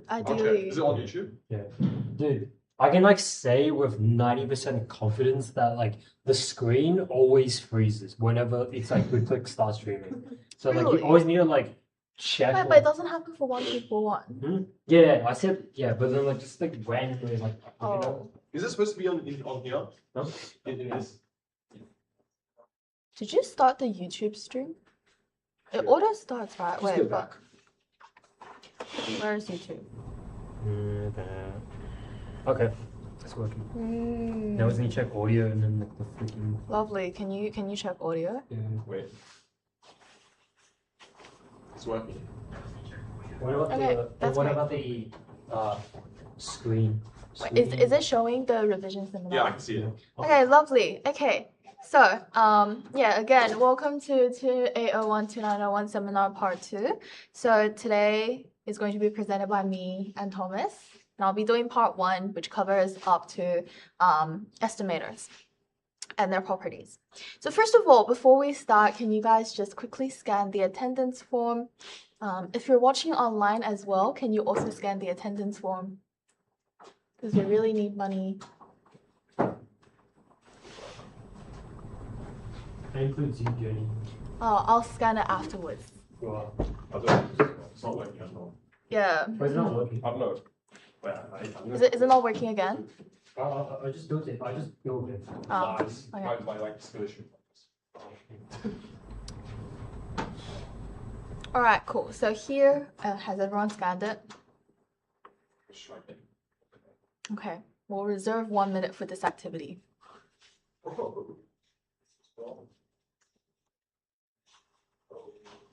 Ideally. Is it on YouTube? Yeah. Dude, I can like say with 90% confidence that like the screen always freezes whenever it's like we click start streaming. So like Really? you always need to like check. Wait, but it doesn't happen for 1, 2, 4, 1. Yeah, I said yeah, but then like just like randomly like you know. Is it supposed to be on here? No? It is. Did you start the YouTube stream? It auto starts, right? Just Wait, go but back. where is YouTube? Okay, it's working. Now we need to check audio and then like the freaking. Lovely. Can you check audio? Yeah. Wait. It's working. What about Okay, that's what great. about the screen? Wait, is it showing the revision seminar? Yeah, I can see it. Okay, lovely. Okay. So, yeah, again, welcome to 2801-2901 seminar part 2. So today is going to be presented by me and Thomas. And I'll be doing part 1, which covers up to estimators and their properties. So first of all, before we start, can you guys just quickly scan the attendance form? If you're watching online as well, can you also scan the attendance form? Because we really need money. That includes you, Jenny. Oh, I'll scan it afterwards. Well, It's not working at all. Yeah. but it's not working. I don't know. Wait, Is it not working again? I just built it. I just built it. Oh, Nice. okay. My like solution. All right, cool. So here, has everyone scanned it? Okay. We'll reserve 1 minute for this activity.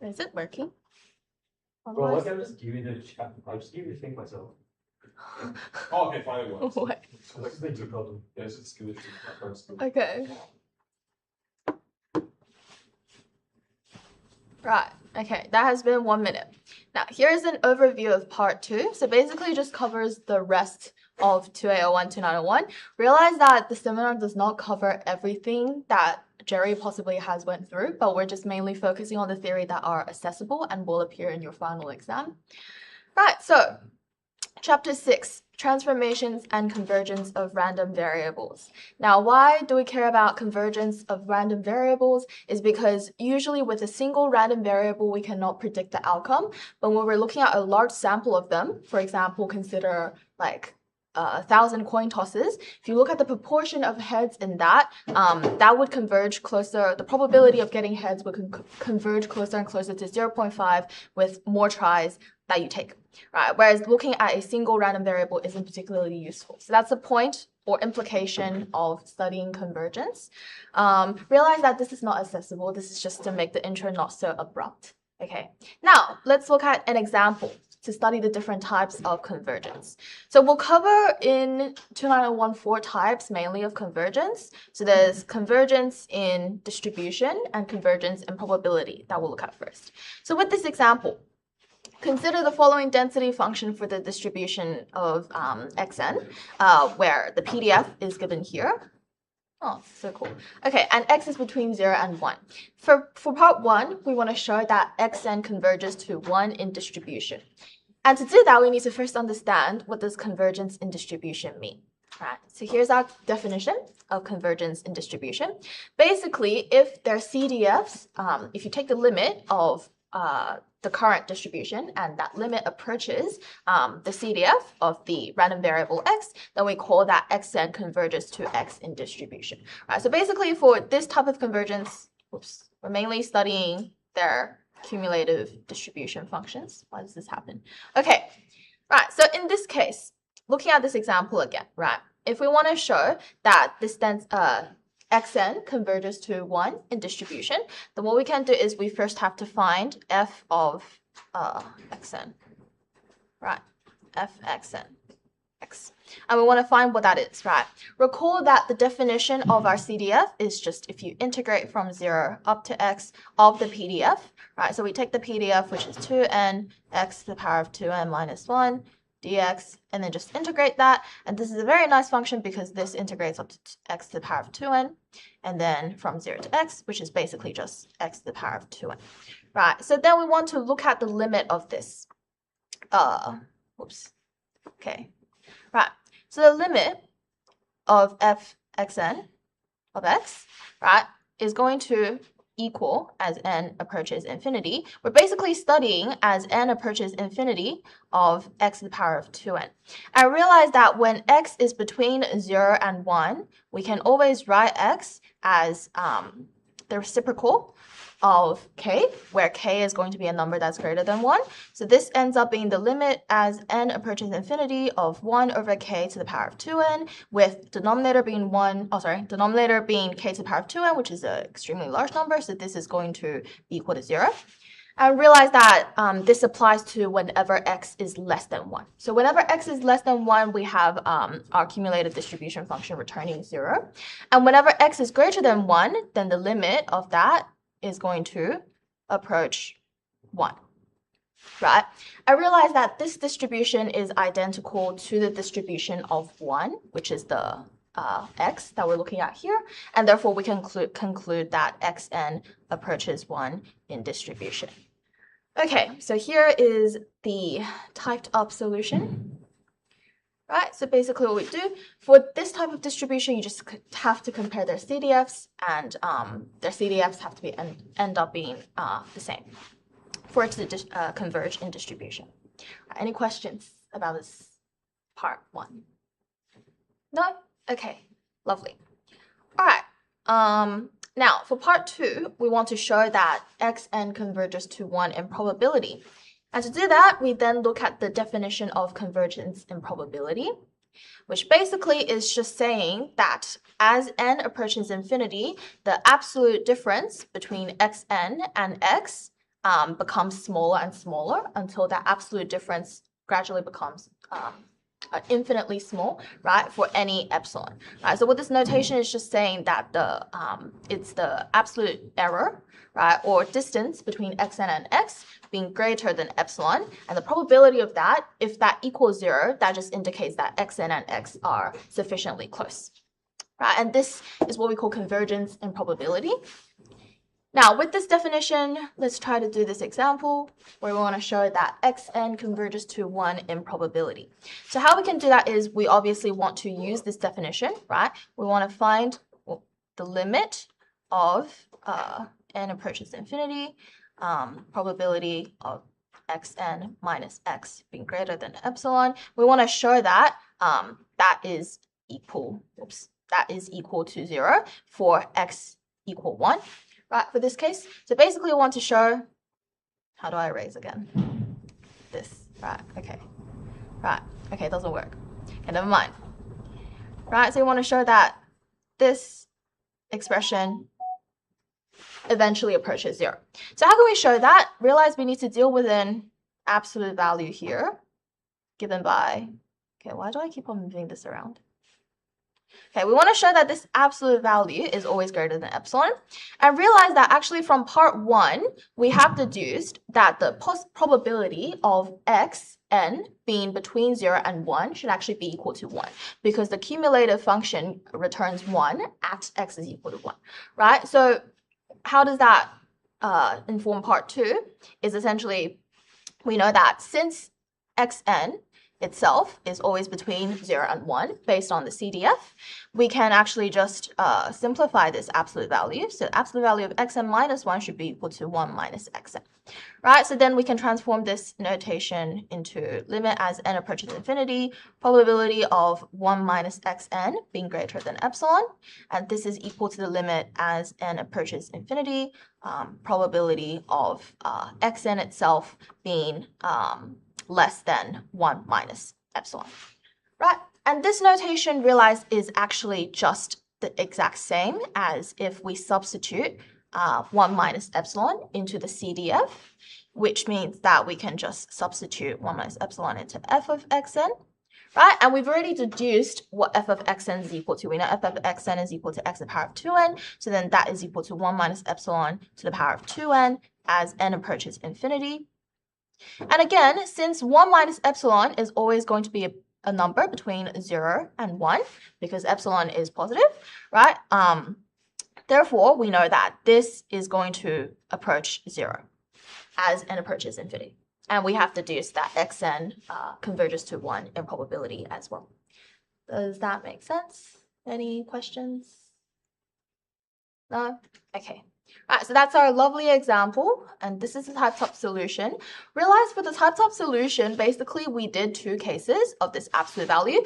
Is it working? Well, Otherwise, like I just give you the chat. I'll just give you the thing myself. Oh, okay, fine. It works. what? That's the big problem. Yeah, it's a skill issue. Okay. Right. Okay, that has been 1 minute. Now, here's an overview of part 2. So basically, it just covers the rest of 2801-2901. Realize that the seminar does not cover everything that Jerry possibly has went through, but we're just mainly focusing on the theory that are accessible and will appear in your final exam. Right, so Chapter 6, Transformations and Convergence of Random Variables. Now, why do we care about convergence of random variables? Is because usually with a single random variable, we cannot predict the outcome. But when we're looking at a large sample of them, for example, consider like 1,000 coin tosses, if you look at the proportion of heads in that, that would converge closer, the probability of getting heads would converge closer and closer to 0.5 with more tries that you take, right? Whereas looking at a single random variable isn't particularly useful. So that's the point or implication of studying convergence. Realize that this is not accessible. This is just to make the intro not so abrupt. Okay, now let's look at an example to study the different types of convergence. So we'll cover in 2901 4 types mainly of convergence. So there's convergence in distribution and convergence in probability that we'll look at first. So with this example, consider the following density function for the distribution of xn, where the PDF is given here. Oh, so cool. Okay, and x is between 0 and 1. For part 1, we want to show that xn converges to 1 in distribution. And to do that, we need to first understand what does convergence in distribution mean. Right, so here's our definition of convergence in distribution. Basically, if they're CDFs, if you take the limit of the current distribution and that limit approaches the CDF of the random variable x, then we call that xn converges to x in distribution. Right, so basically for this type of convergence, we're mainly studying their cumulative distribution functions. Why does this happen? Okay, right, so in this case, looking at this example again, right, if we want to show that this xn converges to 1 in distribution, then what we can do is we first have to find f of xn, right, f xn, x. And we want to find what that is, right? Recall that the definition of our CDF is just if you integrate from 0 up to x of the PDF, right? So we take the PDF, which is 2n x to the power of 2n minus 1 dx, and then just integrate that. And this is a very nice function because this integrates up to x to the power of 2n, and then from 0 to x, which is basically just x to the power of 2n, right? So then we want to look at the limit of this. whoops. Okay, right. So the limit of fxn of x, right, is going to equal as n approaches infinity. We're basically studying as n approaches infinity of x to the power of 2n. I realize that when x is between 0 and 1, we can always write x as the reciprocal of k, where k is going to be a number that's greater than 1. So this ends up being the limit as n approaches infinity of 1 over k to the power of 2n, with denominator being denominator being k to the power of 2n, which is an extremely large number, so this is going to be equal to 0. And realize that this applies to whenever x is less than 1. So whenever x is less than 1, we have our cumulative distribution function returning 0. And whenever x is greater than 1, then the limit of that is going to approach 1, right? I realize that this distribution is identical to the distribution of 1, which is the x that we're looking at here, and therefore we can conclude that xn approaches 1 in distribution. Okay, so here is the typed up solution. Right, so basically what we do for this type of distribution, you just have to compare their CDFs, and their CDFs have to be end up being the same for it to converge in distribution. Any questions about this part 1? No? Okay, lovely. All right. Now for part 2, we want to show that xn converges to 1 in probability. And to do that, we then look at the definition of convergence in probability, which basically is just saying that as n approaches infinity, the absolute difference between xn and x becomes smaller and smaller until that absolute difference gradually becomes infinitely small, right, for any epsilon. Right, so what this notation is just saying that it's the absolute error, right, or distance between xn and x being greater than epsilon, and the probability of that, if that equals 0, that just indicates that xn and x are sufficiently close, right? And this is what we call convergence in probability. Now, with this definition, let's try to do this example where we want to show that xn converges to 1 in probability. So how we can do that is we obviously want to use this definition, right? We want to find the limit of n approaches infinity, probability of xn minus x being greater than epsilon. We want to show that that is equal to 0 for x equal 1. Right, for this case. So basically we want to show, how do I erase again? This, right, okay, it doesn't work. Okay, never mind. Right, so we want to show that this expression eventually approaches 0. So how can we show that? Realize we need to deal with an absolute value here, given by, okay, why do I keep on moving this around? Okay, we want to show that this absolute value is always greater than epsilon. And realize that actually from part 1, we have deduced that the probability of xn being between 0 and 1 should actually be equal to 1, because the cumulative function returns 1 at x is equal to 1, right? So how does that inform part 2? Is essentially, we know that since xn itself is always between 0 and 1 based on the CDF, we can actually just simplify this absolute value. So the absolute value of xn minus 1 should be equal to 1 minus xn. Right, so then we can transform this notation into limit as n approaches infinity, probability of 1 minus xn being greater than epsilon, and this is equal to the limit as n approaches infinity, probability of xn itself being less than 1 minus epsilon, right? And this notation, realize, is actually just the exact same as if we substitute 1 minus epsilon into the CDF, which means that we can just substitute 1 minus epsilon into f of xn, right? And we've already deduced what f of xn is equal to. We know f of xn is equal to x to the power of 2n, so then that is equal to 1 minus epsilon to the power of 2n as n approaches infinity. And again, since 1 minus epsilon is always going to be a number between 0 and 1, because epsilon is positive, right? Therefore, we know that this is going to approach 0 as n approaches infinity. And we have deduced that xn converges to 1 in probability as well. Does that make sense? Any questions? No? Okay. Alright, so that's our lovely example, and this is the type-top solution. Realize for the type-top solution, basically we did 2 cases of this absolute value.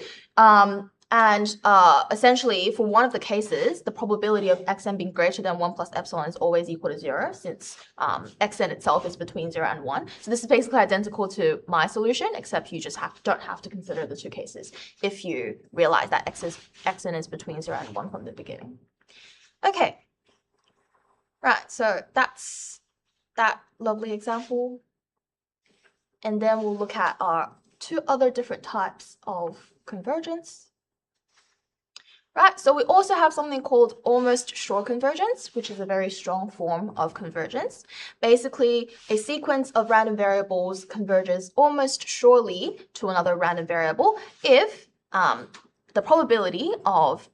Essentially, for one of the cases, the probability of xn being greater than 1 plus epsilon is always equal to 0, since xn itself is between 0 and 1. So this is basically identical to my solution, except you just don't have to consider the 2 cases if you realize that xn is between 0 and 1 from the beginning. Okay. Right, so that's that lovely example. And then we'll look at our 2 other different types of convergence. Right, so we also have something called almost sure convergence, which is a very strong form of convergence. Basically, a sequence of random variables converges almost surely to another random variable if the probability of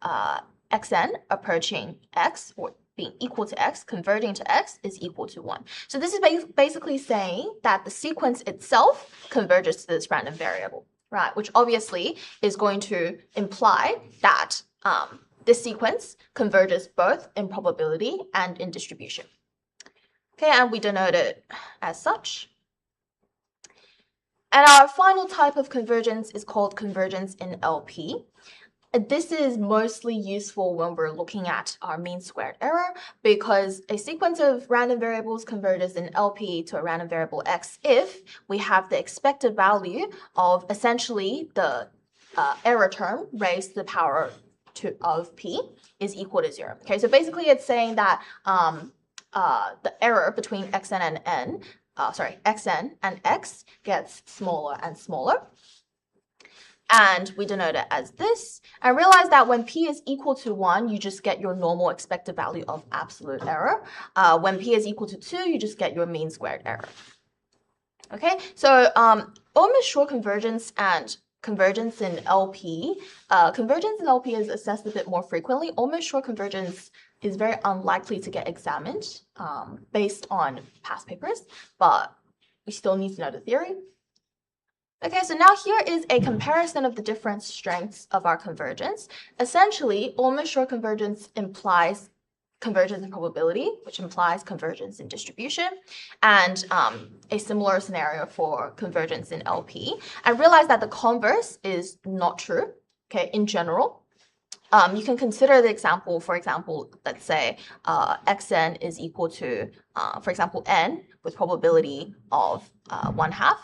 xn approaching x, or being equal to x, converging to x, is equal to 1. So this is basically saying that the sequence itself converges to this random variable, right? Which obviously is going to imply that this sequence converges both in probability and in distribution. Okay, and we denote it as such. And our final type of convergence is called convergence in LP. This is mostly useful when we're looking at our mean squared error, because a sequence of random variables converges in LP to a random variable x if we have the expected value of essentially the error term raised to the power of p is equal to 0. Okay, so basically it's saying that the error between xn and x gets smaller and smaller. And we denote it as this. And realize that when p is equal to 1, you just get your normal expected value of absolute error. When p is equal to 2, you just get your mean squared error. Okay, so almost sure convergence and convergence in LP. Convergence in LP is assessed a bit more frequently. Almost sure convergence is very unlikely to get examined based on past papers, but we still need to know the theory. Okay, so now here is a comparison of the different strengths of our convergence. Essentially, almost sure convergence implies convergence in probability, which implies convergence in distribution, and a similar scenario for convergence in LP. And realize that the converse is not true, okay, in general. You can consider the example, for example, let's say xn is equal to, for example, n with probability of 1/2.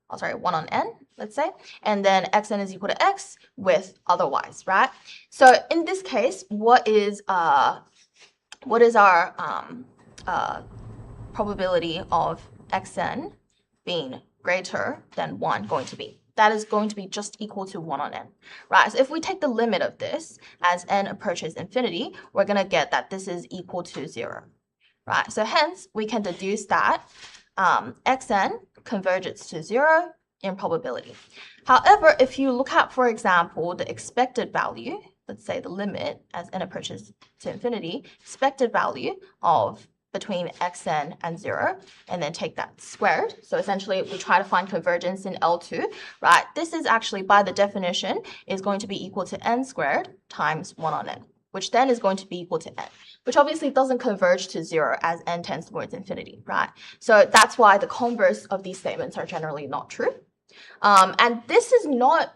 1 on n, let's say, and then xn is equal to x with otherwise, right? So in this case, what is our probability of xn being greater than 1 going to be? That is going to be just equal to 1 on n, right? So if we take the limit of this as n approaches infinity, we're going to get that this is equal to 0, right? So hence, we can deduce that xn converges to 0 in probability. However, if you look at, for example, the expected value, let's say the limit as n approaches to infinity, expected value of between xn and 0, and then take that squared. So essentially, we try to find convergence in L2, right? This is actually, by the definition, is going to be equal to n squared times 1 on n, which then is going to be equal to n, which obviously doesn't converge to 0 as n tends towards infinity, right? So that's why the converse of these statements are generally not true. And this is not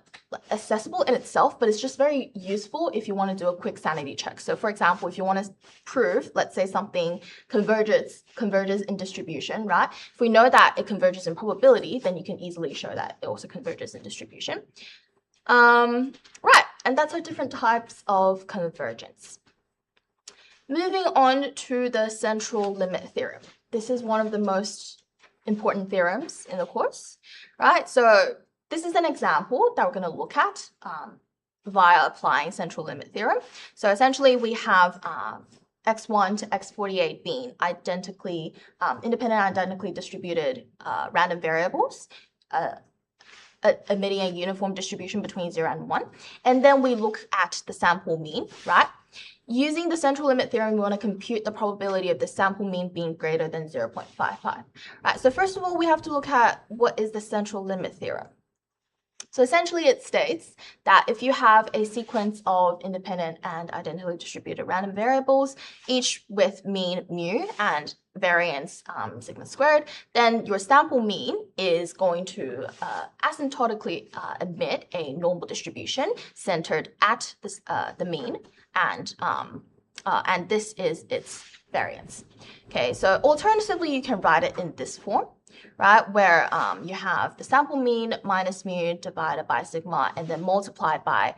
accessible in itself, but it's just very useful if you want to do a quick sanity check. So for example, if you want to prove, let's say something converges in distribution, right? If we know that it converges in probability, then you can easily show that it also converges in distribution. Right, and that's our different types of convergence. Moving on to the central limit theorem. This is one of the most important theorems in the course, right? So this is an example that we're going to look at via applying central limit theorem. So essentially, we have x1 to x48 being identically independent, identically distributed random variables, emitting a uniform distribution between 0 and 1. And then we look at the sample mean, right? using the central limit theorem, we want to compute the probability of the sample mean being greater than 0.55. Right, so first of all, we have to look at what is the central limit theorem. So essentially it states that if you have a sequence of independent and identically distributed random variables, each with mean mu and variance sigma squared, then your sample mean is going to asymptotically emit a normal distribution centered at this, the mean, and this is its variance. Okay, so alternatively, you can write it in this form, right, where you have the sample mean minus mu divided by sigma and then multiplied by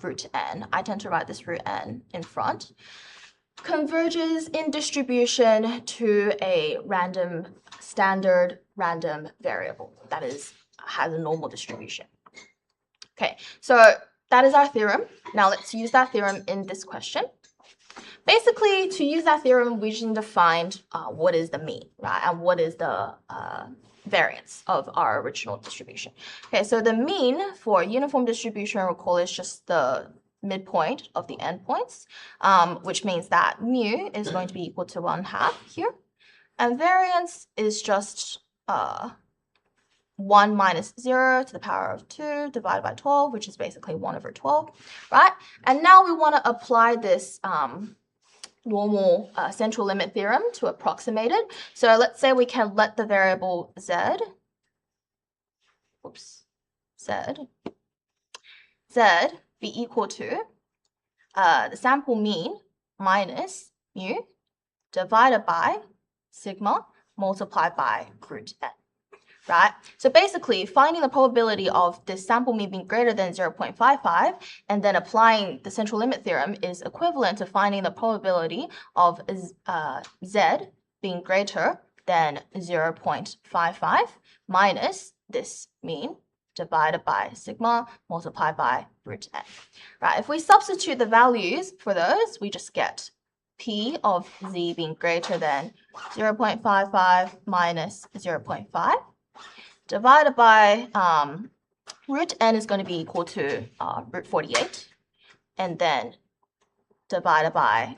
root n. I tend to write this root n in front. Converges in distribution to a random standard random variable that has a normal distribution. Okay, so that is our theorem. Now let's use that theorem in this question. Basically, to use that theorem, we just need to find what is the mean, right, and what is the variance of our original distribution. Okay, so the mean for uniform distribution, recall, is just the midpoint of the endpoints, which means that mu is going to be equal to 1/2 here, and variance is just 1 minus 0 to the power of 2 divided by 12, which is basically 1/12, right? And now we want to apply this normal central limit theorem to approximate it. So let's say we can let the variable z be equal to the sample mean minus mu divided by sigma multiplied by root n. Right? So basically, finding the probability of this sample mean being greater than 0.55 and then applying the central limit theorem is equivalent to finding the probability of z being greater than 0.55 minus this mean divided by sigma multiplied by root n. Right? If we substitute the values for those, we just get p of z being greater than 0.55 minus 0.5. divided by root n is going to be equal to root 48, and then divided by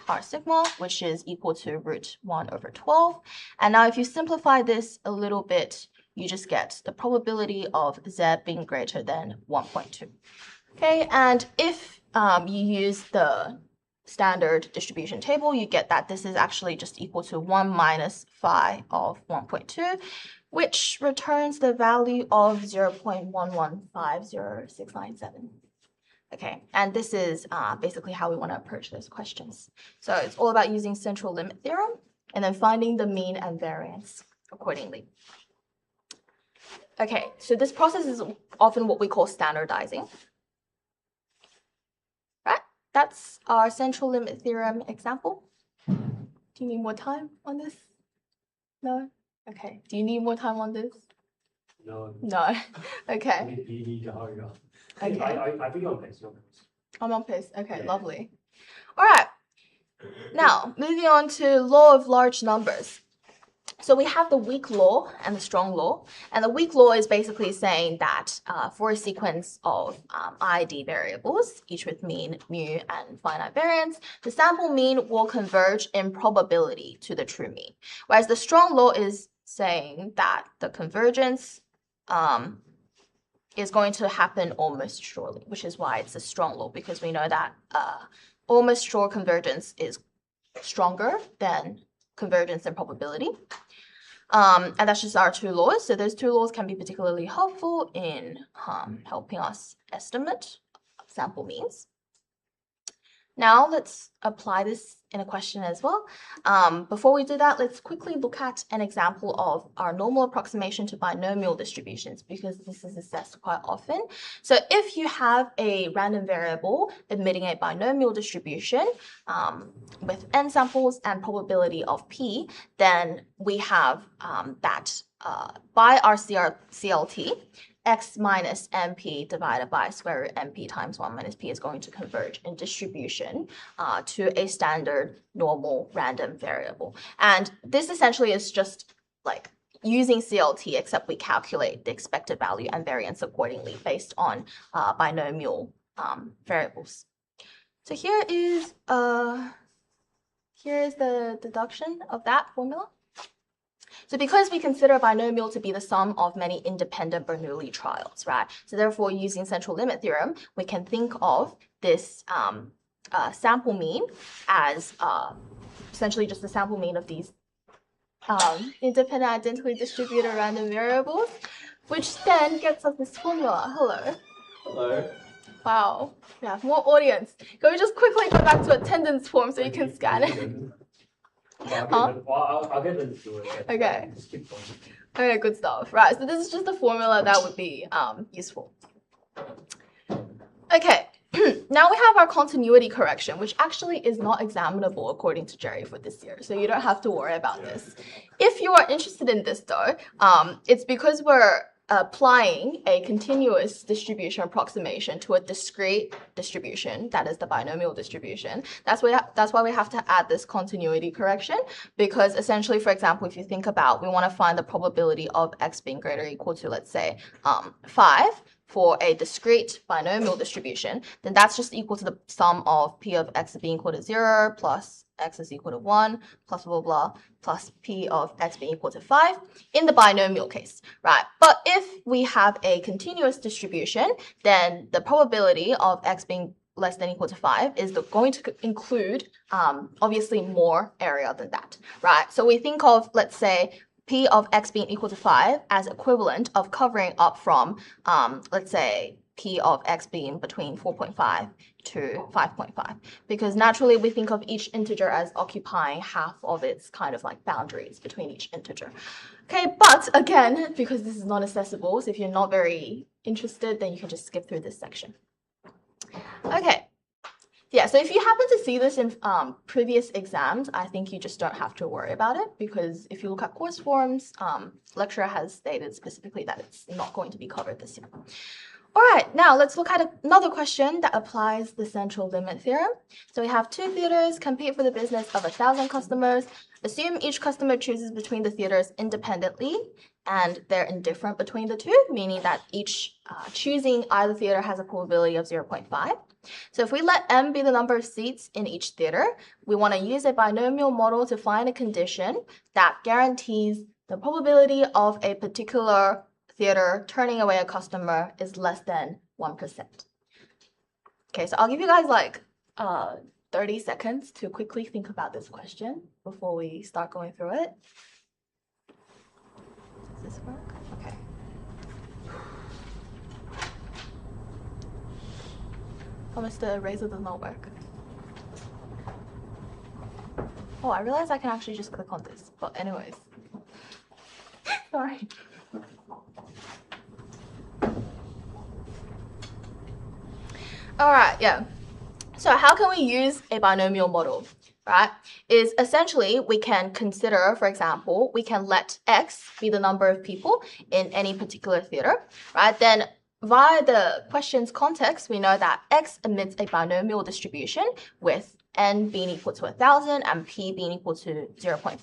r sigma, which is equal to root 1/12. And now if you simplify this a little bit, you just get the probability of z being greater than 1.2. Okay, and if you use the standard distribution table, you get that this is actually just equal to 1 minus phi of 1.2, which returns the value of 0.1150697. Okay, and this is basically how we want to approach those questions. So it's all about using central limit theorem and then finding the mean and variance accordingly. Okay, so this process is often what we call standardizing. Right, that's our central limit theorem example. Do you need more time on this? No? Okay, do you need more time on this? No. No. Okay. You need to hurry up. Okay. I think you're on pace. I'm on pace. Okay, Yeah. lovely. All right. Now, moving on to law of large numbers. So we have the weak law and the strong law. And the weak law is basically saying that for a sequence of ID variables, each with mean, mu, and finite variance, the sample mean will converge in probability to the true mean. Whereas the strong law is saying that the convergence is going to happen almost surely, which is why it's a strong law, because we know that almost sure convergence is stronger than convergence and probability. And that's just our two laws. So those two laws can be particularly helpful in helping us estimate sample means. Now let's apply this in a question as well. Before we do that, let's quickly look at an example of our normal approximation to binomial distributions, because this is assessed quite often. So if you have a random variable emitting a binomial distribution with n samples and probability of p, then we have that by our CLT, x minus mp divided by square root mp times 1 minus p is going to converge in distribution to a standard normal random variable. And this essentially is just like using CLT, except we calculate the expected value and variance accordingly based on binomial variables. So here is the deduction of that formula. So because we consider a binomial to be the sum of many independent Bernoulli trials, right? So therefore, using central limit theorem, we can think of this sample mean as essentially just the sample mean of these independent identically distributed random variables, which then gets us this formula. Hello. Hello. Wow. We have more audience. Can we just quickly go back to attendance form so you can scan it? I'll get into it. Okay. Just keep going. Okay, good stuff. Right, so this is just a formula that would be useful. Okay, now we have our continuity correction, which actually is not examinable according to Jerry for this year, so you don't have to worry about this. If you are interested in this though, it's because we're applying a continuous distribution approximation to a discrete distribution, that is the binomial distribution. That's why we have to add this continuity correction, because essentially, for example, if you think about, we want to find the probability of x being greater or equal to, let's say, 5 for a discrete binomial distribution, then that's just equal to the sum of p of x being equal to 0 plus x is equal to 1 plus blah, blah, blah, plus p of x being equal to 5 in the binomial case, right? But if we have a continuous distribution, then the probability of x being less than or equal to 5 is going to include obviously more area than that, right? So we think of, let's say, p of x being equal to 5 as equivalent of covering up from, let's say, p of x being between 4.5 to 5.5, because naturally we think of each integer as occupying half of its kind of like boundaries between each integer. Okay, but again, because this is not accessible, so if you're not very interested, then you can just skip through this section. Okay. Yeah, so if you happen to see this in previous exams, I think you just don't have to worry about it, because if you look at course forms, lecturer has stated specifically that it's not going to be covered this year. All right, now let's look at another question that applies the central limit theorem. So we have two theaters compete for the business of 1,000 customers. Assume each customer chooses between the theaters independently, and they're indifferent between the two, meaning that each choosing either theater has a probability of 0.5. So if we let m be the number of seats in each theater, we want to use a binomial model to find a condition that guarantees the probability of a particular theater turning away a customer is less than 1%. Okay, so I'll give you guys like 30 seconds to quickly think about this question before we start going through it. Does this work? Okay. Oh, Mr. Eraser does not work. Oh, I realized I can actually just click on this. But anyways. Sorry. All right, yeah. So how can we use a binomial model, right? Is essentially we can consider, for example, we can let x be the number of people in any particular theater, right? Then via the question's context, we know that x emits a binomial distribution with n being equal to 1,000 and p being equal to 0.5,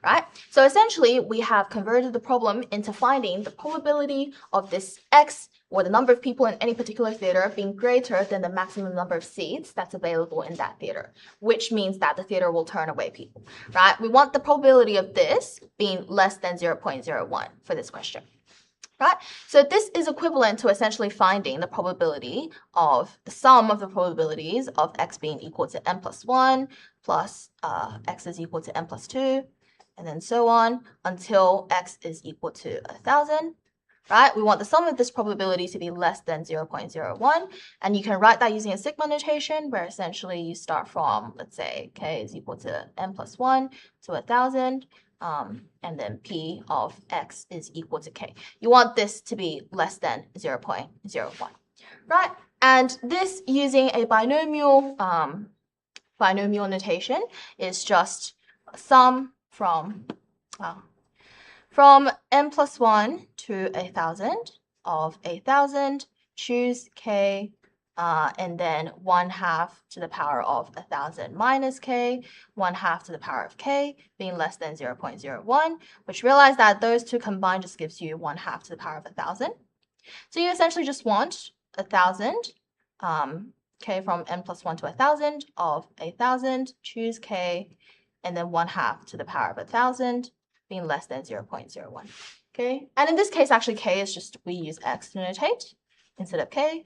right? So essentially, we have converted the problem into finding the probability of this x, or the number of people in any particular theater, being greater than the maximum number of seats that's available in that theater, which means that the theater will turn away people, right? We want the probability of this being less than 0.01 for this question. Right? So this is equivalent to essentially finding the probability of the sum of the probabilities of x being equal to n plus 1 plus x is equal to n plus 2, and then so on until x is equal to 1,000. Right? We want the sum of this probability to be less than 0.01, and you can write that using a sigma notation, where essentially you start from, let's say, k is equal to n plus 1 to 1,000, and then p of x is equal to k. You want this to be less than 0.01, right? And this, using a binomial notation, is just sum from n plus 1 to 1,000 of 1,000, choose k, and then 1/2 to the power of 1,000 minus k, 1/2 to the power of k, being less than 0.01, which realize that those two combined just gives you 1/2 to the power of 1,000. So you essentially just want 1,000 k from n plus 1 to 1,000 of 1,000, choose k, and then 1/2 to the power of 1,000 being less than 0.01. Okay, and in this case, actually, k is just, we use x to notate instead of k,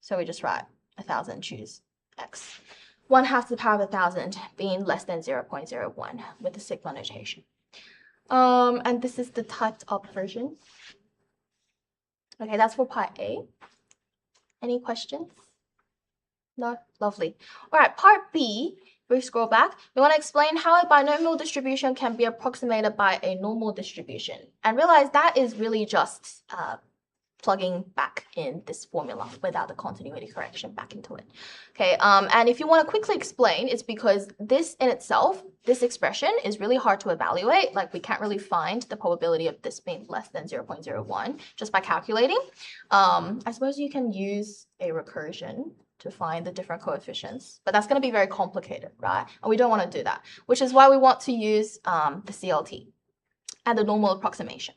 so we just write 1,000, choose x. 1/2 to the power of 1,000 being less than 0.01 with the sigma notation. And this is the typed up version. Okay, that's for part A. Any questions? No? Lovely. All right, part B, if we scroll back, we want to explain how a binomial distribution can be approximated by a normal distribution. And realize that is really just plugging back in this formula without the continuity correction back into it. Okay, and if you want to quickly explain, it's because this in itself, this expression is really hard to evaluate. Like, we can't really find the probability of this being less than 0.01 just by calculating. I suppose you can use a recursion to find the different coefficients, but that's going to be very complicated, right? And we don't want to do that, which is why we want to use the CLT and the normal approximation.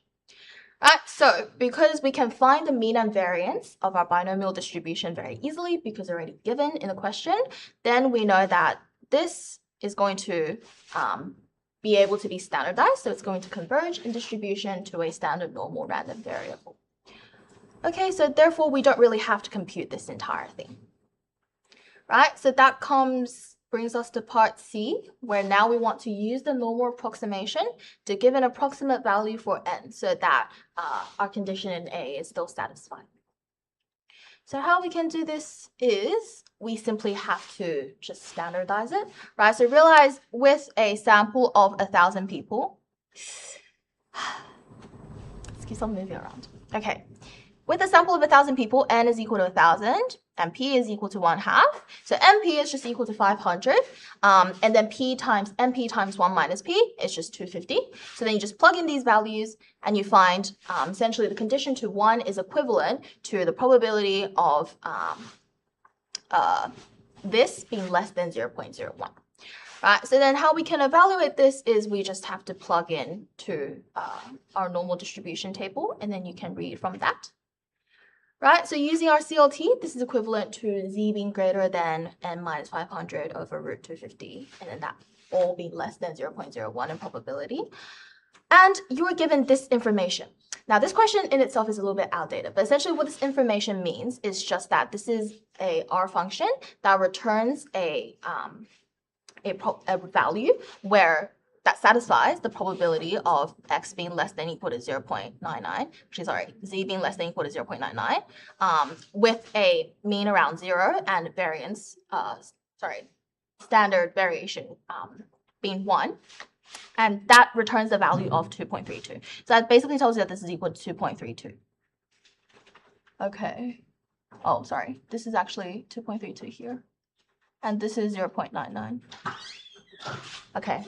Right, so because we can find the mean and variance of our binomial distribution very easily because already given in the question, then we know that this is going to be able to be standardized. So it's going to converge in distribution to a standard normal random variable. Okay, so therefore we don't really have to compute this entire thing. Right, so that brings us to part C, where now we want to use the normal approximation to give an approximate value for n so that our condition in A is still satisfied. So how we can do this is we simply have to just standardize it, right? So realize with a sample of 1,000 people, let's keep on moving around. Okay, with a sample of 1,000 people, n is equal to 1,000. And p is equal to 1/2. So np is just equal to 500. And then np times 1 minus p is just 250. So then you just plug in these values and you find essentially the condition to 1 is equivalent to the probability of this being less than 0.01. Right, so then how we can evaluate this is we just have to plug in to our normal distribution table, and then you can read from that. Right, so using our CLT, this is equivalent to z being greater than n minus 500 over root 250, and then that all being less than 0.01 in probability. And you are given this information. Now, this question in itself is a little bit outdated, but essentially what this information means is just that this is a R function that returns a value where that satisfies the probability of x being less than or equal to 0.99, z being less than or equal to 0.99, with a mean around 0 and variance, standard variation being 1. And that returns the value of 2.32. So that basically tells you that this is equal to 2.32. Okay. Oh, sorry. This is actually 2.32 here. And this is 0.99. Okay.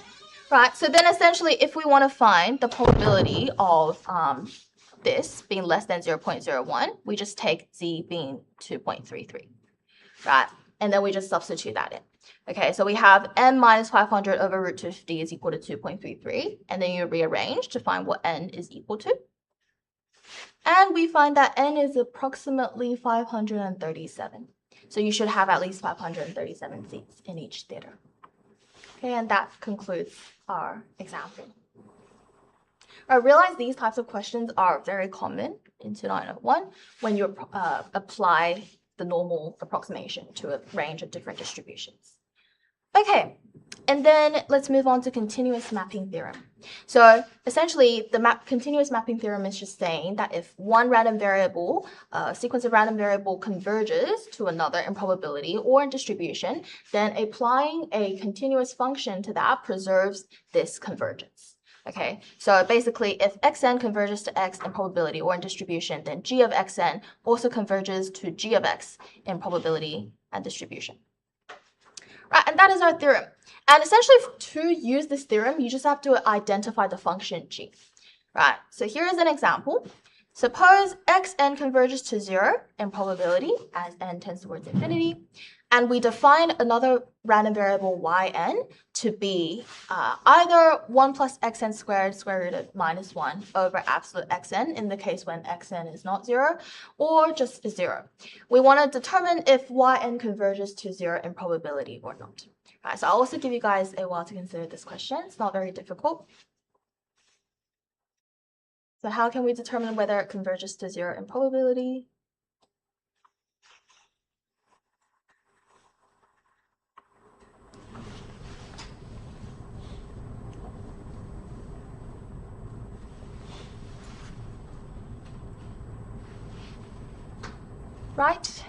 Right, so then essentially if we want to find the probability of this being less than 0.01, we just take z being 2.33, right? And then we just substitute that in. Okay, so we have n minus 500 over root 250 is equal to 2.33, and then you rearrange to find what n is equal to. And we find that n is approximately 537. So you should have at least 537 seats in each theater. Okay, and that concludes our example. I realize these types of questions are very common in 2901 when you apply the normal approximation to a range of different distributions. Okay, and then let's move on to continuous mapping theorem. So essentially, the continuous mapping theorem is just saying that if one random variable, sequence of random variable converges to another in probability or in distribution, then applying a continuous function to that preserves this convergence. Okay, so basically if xn converges to x in probability or in distribution, then g of xn also converges to g of x in probability and distribution. Right, and that is our theorem. And essentially to use this theorem, you just have to identify the function g. Right, so here is an example. Suppose xn converges to 0 in probability as n tends towards infinity, And we define another random variable yn to be either 1 plus xn squared square root of minus 1 over absolute xn in the case when xn is not 0, or just 0. We want to determine if yn converges to 0 in probability or not. Right, so I'll also give you guys a while to consider this question. It's not very difficult. So how can we determine whether it converges to 0 in probability? Right?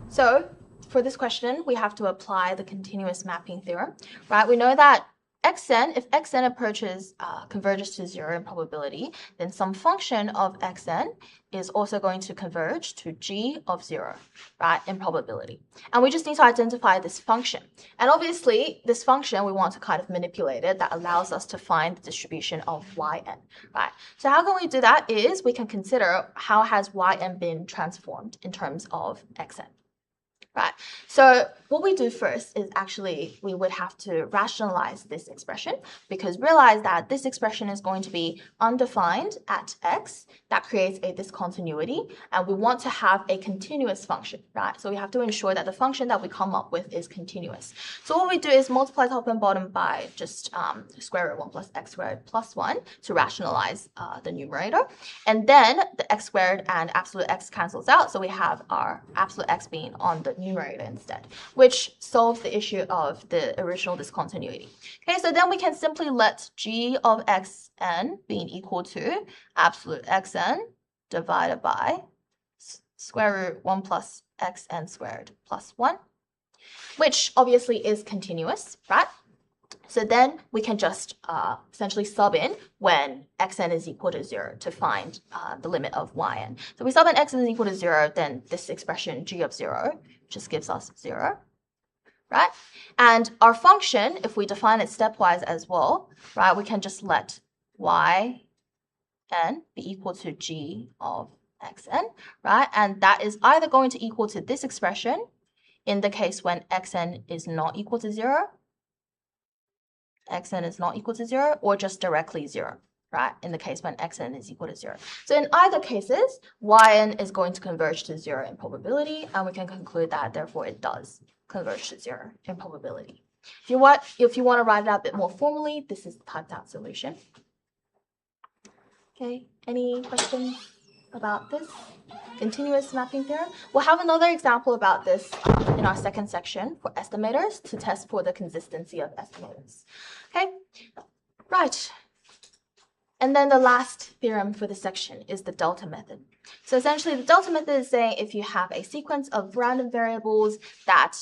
So for this question, we have to apply the continuous mapping theorem, right? We know that xn, if xn approaches converges to 0 in probability, then some function of xn is also going to converge to g of 0, right, in probability. And we just need to identify this function. And obviously, this function, we want to kind of manipulate it. That allows us to find the distribution of yn, right? So how can we do that is we can consider how has yn been transformed in terms of xn. Right, so what we do first is actually we would have to rationalize this expression, because realize that this expression is going to be undefined at x. That creates a discontinuity, and we want to have a continuous function, right? So we have to ensure that the function that we come up with is continuous. So what we do is multiply top and bottom by just square root 1 plus x squared plus 1 to rationalize the numerator. And then the x squared and absolute x cancels out, so we have our absolute x being on the numerator instead, which solves the issue of the original discontinuity. Okay, so then we can simply let g of xn being equal to absolute xn divided by square root 1 plus xn squared plus 1, which obviously is continuous, right? So then we can just essentially sub in when xn is equal to 0 to find the limit of yn. So we sub in xn is equal to 0, then this expression g of 0 just gives us 0, right? And our function, if we define it stepwise as well, right, we can just let yn be equal to g of xn, right? And that is either going to equal to this expression in the case when xn is not equal to 0, xn is not equal to 0, or just directly 0, right, in the case when xn is equal to 0. So in either cases, yn is going to converge to 0 in probability, and we can conclude that therefore it does converge to 0 in probability. If you want to write it out a bit more formally, this is the typed out solution. Okay, any questions about this continuous mapping theorem? We'll have another example about this in our second section for estimators to test for the consistency of estimators. Okay, right. And then the last theorem for this section is the delta method. So essentially the delta method is saying if you have a sequence of random variables that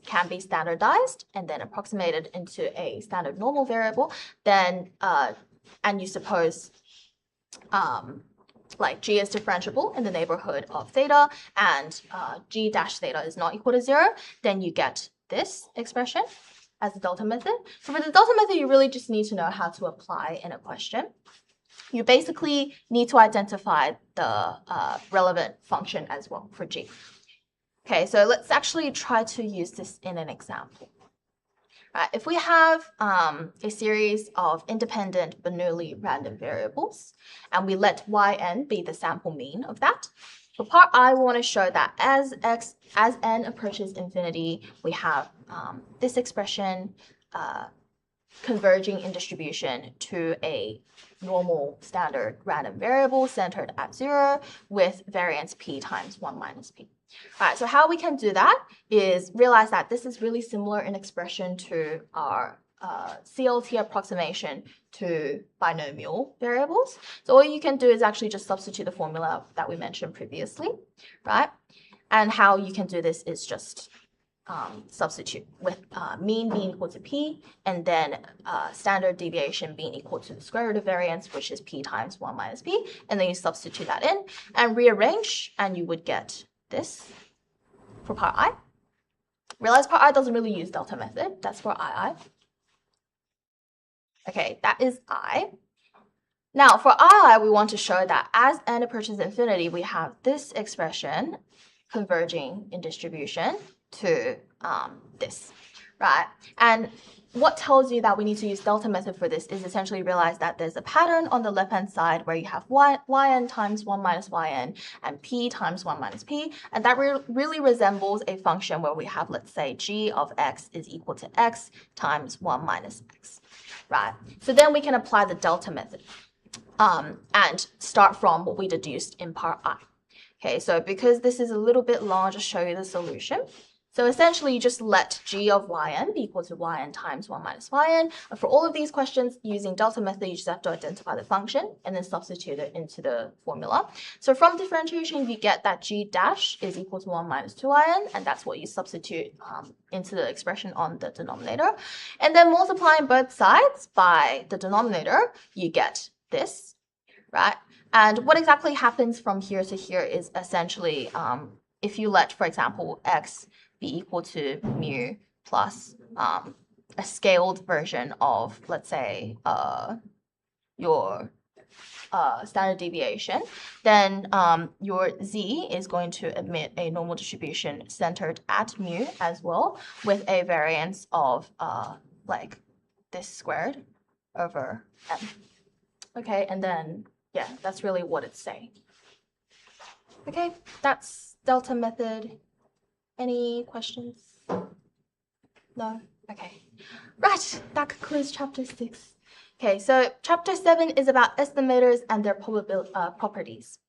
can be standardized and then approximated into a standard normal variable, then and you suppose like g is differentiable in the neighborhood of theta and g dash theta is not equal to 0, then you get this expression as the delta method. So for the delta method, you really just need to know how to apply in a question. You basically need to identify the relevant function as well for g. Okay, so let's actually try to use this in an example. Right, if we have a series of independent Bernoulli random variables, and we let yn be the sample mean of that, for part I, we want to show that as n approaches infinity, we have this expression converging in distribution to a normal standard random variable centered at 0 with variance p times 1 minus p. All right, so how we can do that is realize that this is really similar in expression to our CLT approximation to binomial variables. So all you can do is actually just substitute the formula that we mentioned previously, right? And how you can do this is just substitute with mean being equal to p, and then standard deviation being equal to the square root of variance, which is p times 1 minus p, and then you substitute that in and rearrange, and you would get this for part I. Realize part I doesn't really use delta method. That's for II. Okay, that is I. Now for II, we want to show that as n approaches infinity, we have this expression converging in distribution to this, right? And what tells you that we need to use delta method for this is essentially realize that there's a pattern on the left-hand side where you have yn times 1 minus yn and p times 1 minus p, and that really resembles a function where we have, let's say, g of x is equal to x times 1 minus x, right? So then we can apply the delta method and start from what we deduced in part I. Okay, so because this is a little bit long, I'll just show you the solution. So essentially, you just let g of yn be equal to yn times 1 minus yn. And for all of these questions, using delta method, you just have to identify the function and then substitute it into the formula. So from differentiation, you get that g dash is equal to 1 minus 2yn, and that's what you substitute into the expression on the denominator. And then multiplying both sides by the denominator, you get this, right? And what exactly happens from here to here is essentially, if you let, for example, x be equal to mu plus a scaled version of, let's say, your standard deviation, then your z is going to emit a normal distribution centered at mu as well, with a variance of like this squared over m. Okay, and then, yeah, that's really what it's saying. Okay, that's delta method. Any questions? No? Okay. Right, that concludes chapter 6. Okay, so chapter 7 is about estimators and their properties.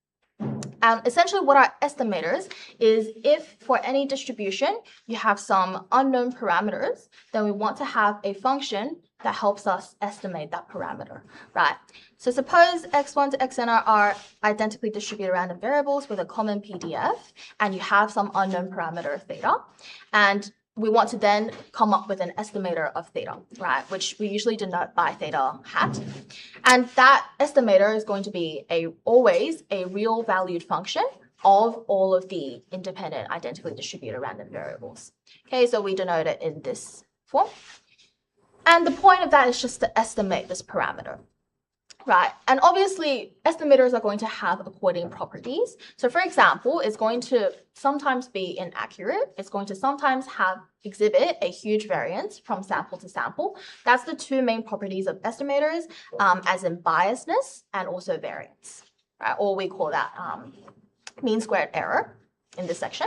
And essentially what are estimators is if for any distribution you have some unknown parameters, then we want to have a function that helps us estimate that parameter, right? So suppose x1 to xn are identically distributed random variables with a common PDF, and you have some unknown parameter theta, and we want to then come up with an estimator of theta, right? Which we usually denote by theta hat. And that estimator is going to be always a real valued function of all of the independent identically distributed random variables. Okay, so we denote it in this form. And the point of that is just to estimate this parameter, right? And obviously, estimators are going to have according properties. So for example, it's going to sometimes be inaccurate. It's going to sometimes exhibit a huge variance from sample to sample. That's the two main properties of estimators, as in biasness and also variance, right? Or we call that mean squared error in this section.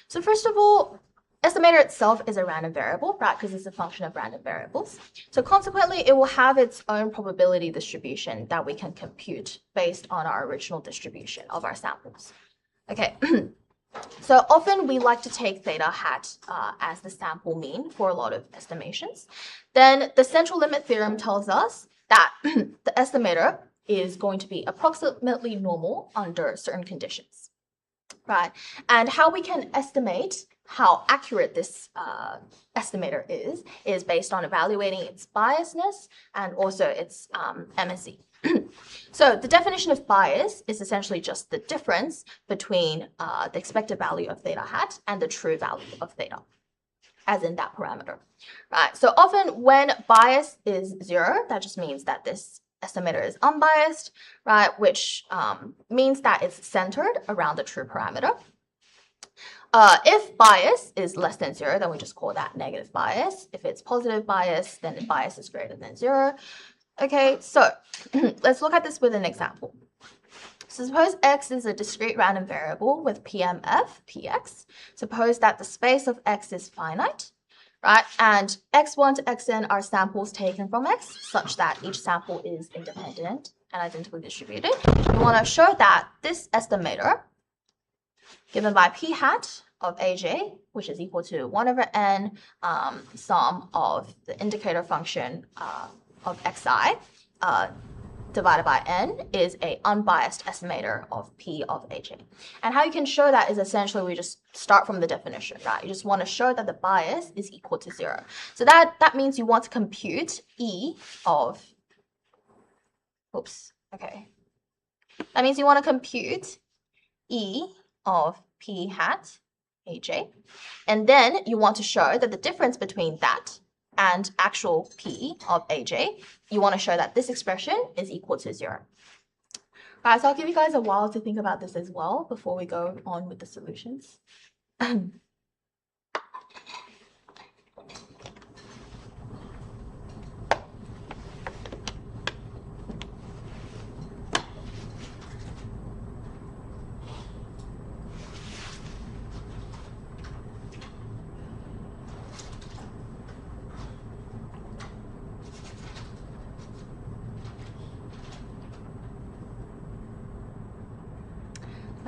So first of all, estimator itself is a random variable, right? Because it's a function of random variables. So consequently, it will have its own probability distribution that we can compute based on our original distribution of our samples. Okay, so often we like to take theta hat as the sample mean for a lot of estimations. Then the central limit theorem tells us that the estimator is going to be approximately normal under certain conditions, right? And how we can estimate how accurate this estimator is based on evaluating its biasness and also its MSE. So the definition of bias is essentially just the difference between the expected value of theta hat and the true value of theta, as in that parameter, right? So often when bias is 0, that just means that this estimator is unbiased, right? Which means that it's centered around the true parameter. If bias is less than 0, then we just call that negative bias. If it's positive bias, then the bias is greater than 0. Okay, so let's look at this with an example. So suppose x is a discrete random variable with PMF, Px. Suppose that the space of x is finite, right? And x1 to xn are samples taken from x, such that each sample is independent and identically distributed. We want to show that this estimator, given by p hat of aj, which is equal to 1 over n sum of the indicator function of xi divided by n, is a unbiased estimator of p of aj. And how you can show that is essentially we just start from the definition, right? You just want to show that the bias is equal to 0. So that means you want to compute e of, that means you want to compute e of p hat aj, and then you want to show that the difference between that and actual p of aj, you want to show that this expression is equal to 0. Right, so I'll give you guys a while to think about this as well before we go on with the solutions.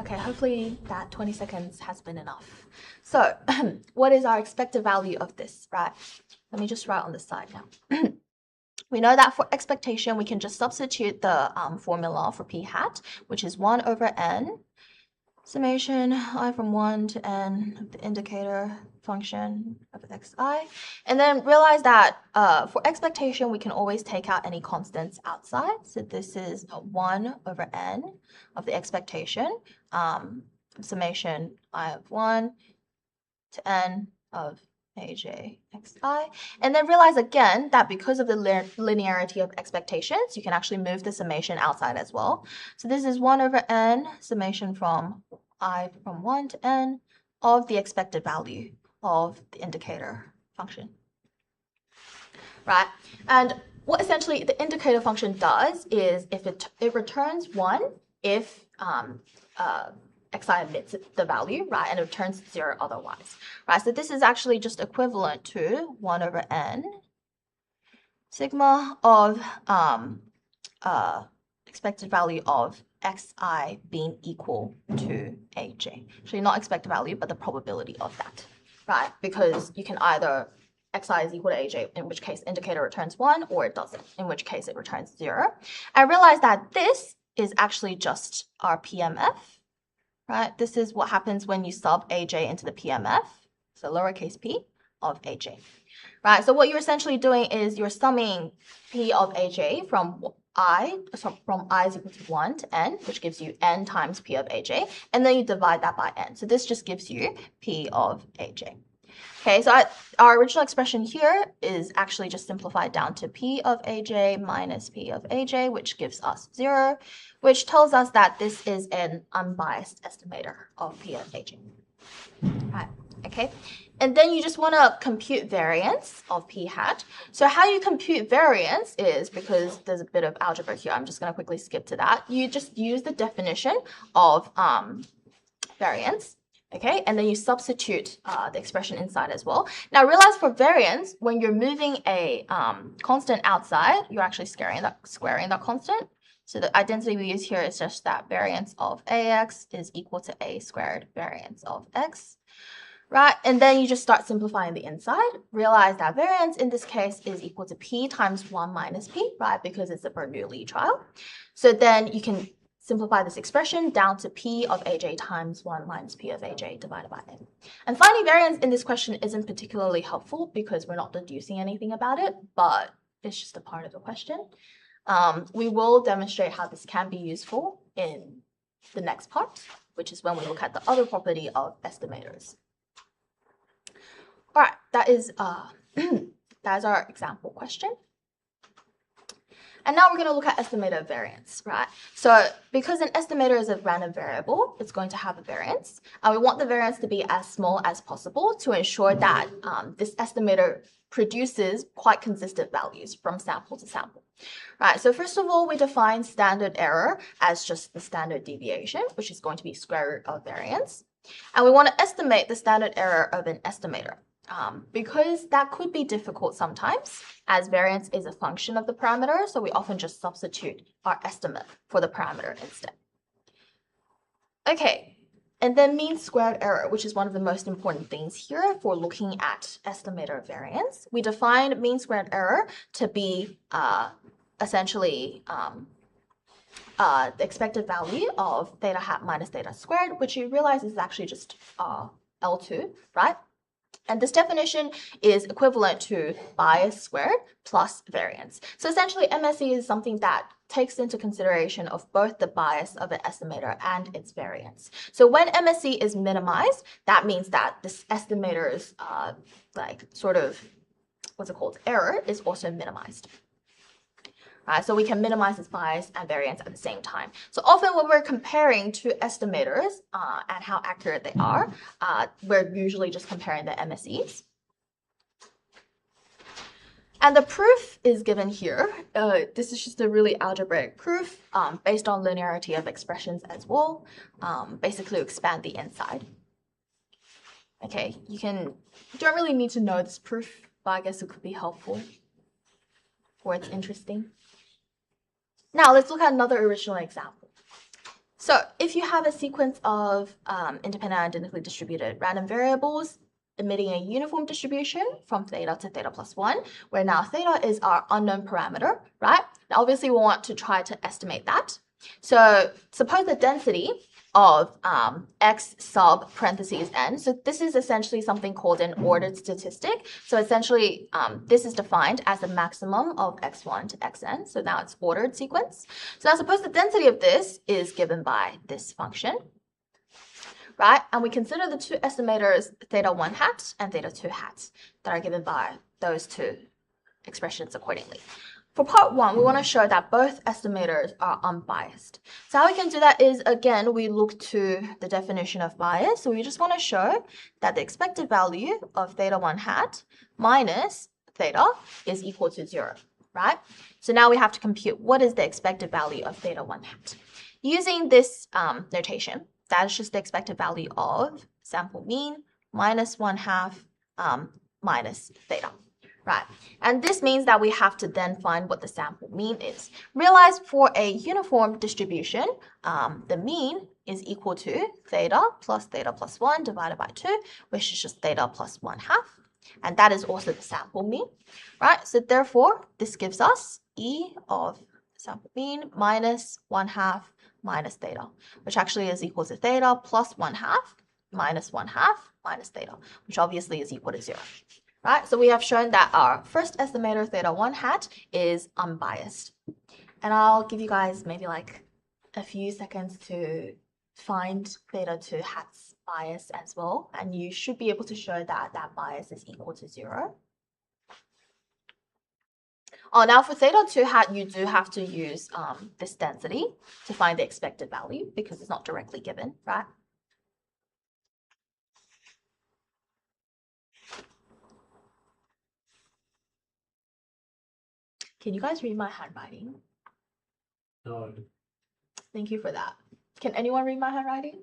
Okay, hopefully that 20 seconds has been enough. So what is our expected value of this, right? Let me just write on the side now. We know that for expectation, we can just substitute the formula for p hat, which is 1 over n summation I from 1 to n of the indicator function of xi, and then realize that for expectation, we can always take out any constants outside. So this is 1 over n of the expectation, summation I of 1 to n of aj xi, and then realize again that because of the linearity of expectations, you can actually move the summation outside as well. So this is 1 over n summation from I from 1 to n of the expected value of the indicator function, right? And what essentially the indicator function does is if it returns 1 if xi emits the value, right, and it returns 0 otherwise, right? So this is actually just equivalent to 1 over n sigma of expected value of xi being equal to aj. Actually, not expected value, but the probability of that, right? Because you can either xi is equal to aj, in which case indicator returns 1, or it doesn't, in which case it returns 0. I realize that this is actually just our PMF, right? This is what happens when you sub aj into the PMF, so lowercase p of aj, right? So what you're essentially doing is you're summing p of aj from I is equal to 1 to n, which gives you n times p of aj, and then you divide that by n. So this just gives you p of aj. Okay, so our original expression here is actually just simplified down to p of aj minus p of aj, which gives us 0, which tells us that this is an unbiased estimator of p of aj. Right, okay. And then you just want to compute variance of p hat. So how you compute variance is, because there's a bit of algebra here, I'm just going to quickly skip to that. You just use the definition of variance, okay? And then you substitute the expression inside as well. Now realize for variance, when you're moving a constant outside, you're actually squaring that constant. So the identity we use here is just that variance of ax is equal to a squared variance of x. Right, and then you just start simplifying the inside. Realize that variance in this case is equal to p times 1 minus p, right, because it's a Bernoulli trial. So then you can simplify this expression down to p of aj times 1 minus p of aj divided by n. And finding variance in this question isn't particularly helpful because we're not deducing anything about it, but it's just a part of the question. We will demonstrate how this can be useful in the next part, which is when we look at the other property of estimators. All right, that is our example question. And now we're going to look at estimator of variance, right? So because an estimator is a random variable, it's going to have a variance. And we want the variance to be as small as possible to ensure that this estimator produces quite consistent values from sample to sample. Right, so first of all, we define standard error as just the standard deviation, which is going to be square root of variance. And we want to estimate the standard error of an estimator. Because that could be difficult sometimes, as variance is a function of the parameter, so we often just substitute our estimate for the parameter instead. Okay, and then mean squared error, which is one of the most important things here for looking at estimator variance. We define mean squared error to be essentially the expected value of theta hat minus theta squared, which you realize is actually just L2, right? And this definition is equivalent to bias squared plus variance. So essentially, MSE is something that takes into consideration of both the bias of an estimator and its variance. So when MSE is minimized, that means that this estimator's error is also minimized. So we can minimize its bias and variance at the same time. So often when we're comparing two estimators and how accurate they are, we're usually just comparing the MSEs. And the proof is given here. This is just a really algebraic proof based on linearity of expressions as well, basically expand the inside. Okay, you don't really need to know this proof, but I guess it could be helpful or it's interesting. Now let's look at another original example. So if you have a sequence of independent identically distributed random variables emitting a uniform distribution from theta to theta plus 1, where now theta is our unknown parameter, right? Now obviously we want to try to estimate that. So suppose the density of x sub parentheses n. So this is essentially something called an ordered statistic. So essentially this is defined as the maximum of x1 to xn. So now it's ordered sequence. So now suppose the density of this is given by this function, right? And we consider the two estimators theta 1 hat and theta 2 hat that are given by those two expressions accordingly. For part 1, we want to show that both estimators are unbiased. So how we can do that is, again, we look to the definition of bias. So we just want to show that the expected value of theta 1 hat minus theta is equal to 0, right? So now we have to compute what is the expected value of theta 1 hat. Using this notation, that is just the expected value of sample mean minus 1/2 minus theta. Right, and this means that we have to then find what the sample mean is. Realize for a uniform distribution, the mean is equal to theta plus 1 divided by 2, which is just theta plus 1/2. And that is also the sample mean, right? So therefore, this gives us E of sample mean minus 1/2 minus theta, which actually is equal to theta plus 1/2 minus 1/2 minus theta, which obviously is equal to 0. Right, so we have shown that our first estimator theta 1 hat is unbiased. And I'll give you guys maybe like a few seconds to find theta 2 hat's bias as well. And you should be able to show that that bias is equal to 0. Oh, now for theta 2 hat, you do have to use this density to find the expected value because it's not directly given, right? Can you guys read my handwriting? No. Thank you for that. Can anyone read my handwriting?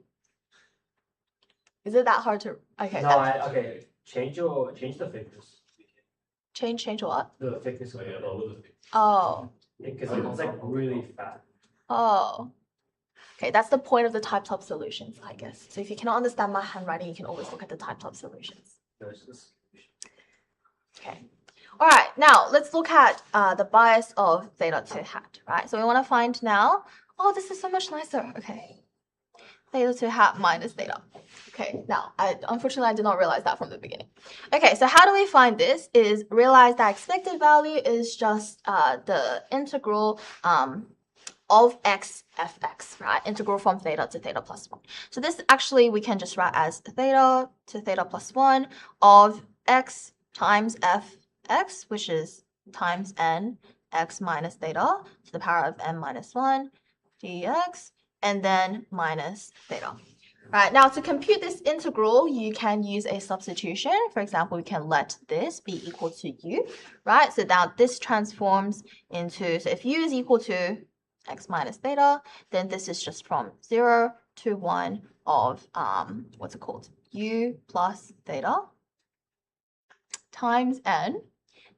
Is it that hard to? Okay. No, okay. Change the thickness. Change what? The thickness of Yeah, it. lower the thing. Oh. Because it's like really fat. Oh. Okay, that's the point of the typed up solutions, I guess. So if you cannot understand my handwriting, you can always look at the typed up solutions. Okay. All right, now let's look at the bias of theta 2 hat, right? So we want to find now, oh, this is so much nicer. Okay. Theta 2 hat minus theta. Okay, now, unfortunately, I did not realize that from the beginning. Okay, so how do we find this? Is realize that expected value is just the integral of x fx, right? Integral from theta to theta plus 1. So this actually we can just write as theta to theta plus 1 of x times fx, which is times n x minus theta to the power of n minus 1 dx, and then minus theta. Right, now to compute this integral, you can use a substitution. For example, we can let this be equal to u, right? So now this transforms into, so if u is equal to x minus theta, then this is just from 0 to 1 of, what's it called? U plus theta times n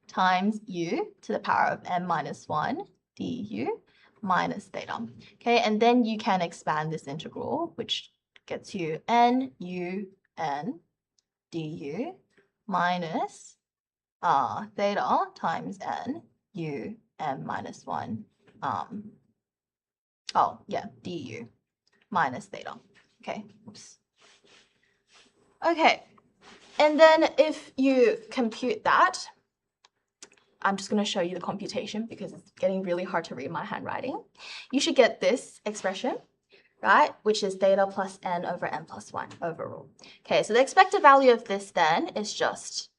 times u to the power of n minus 1 du minus theta. Okay, and then you can expand this integral, which gets you n u n du minus theta times n u n minus 1 du minus theta. Okay, oops. Okay, and then if you compute that, I'm just going to show you the computation because it's getting really hard to read my handwriting. You should get this expression, right, which is theta plus n over n plus 1 overall. Okay, so the expected value of this then is just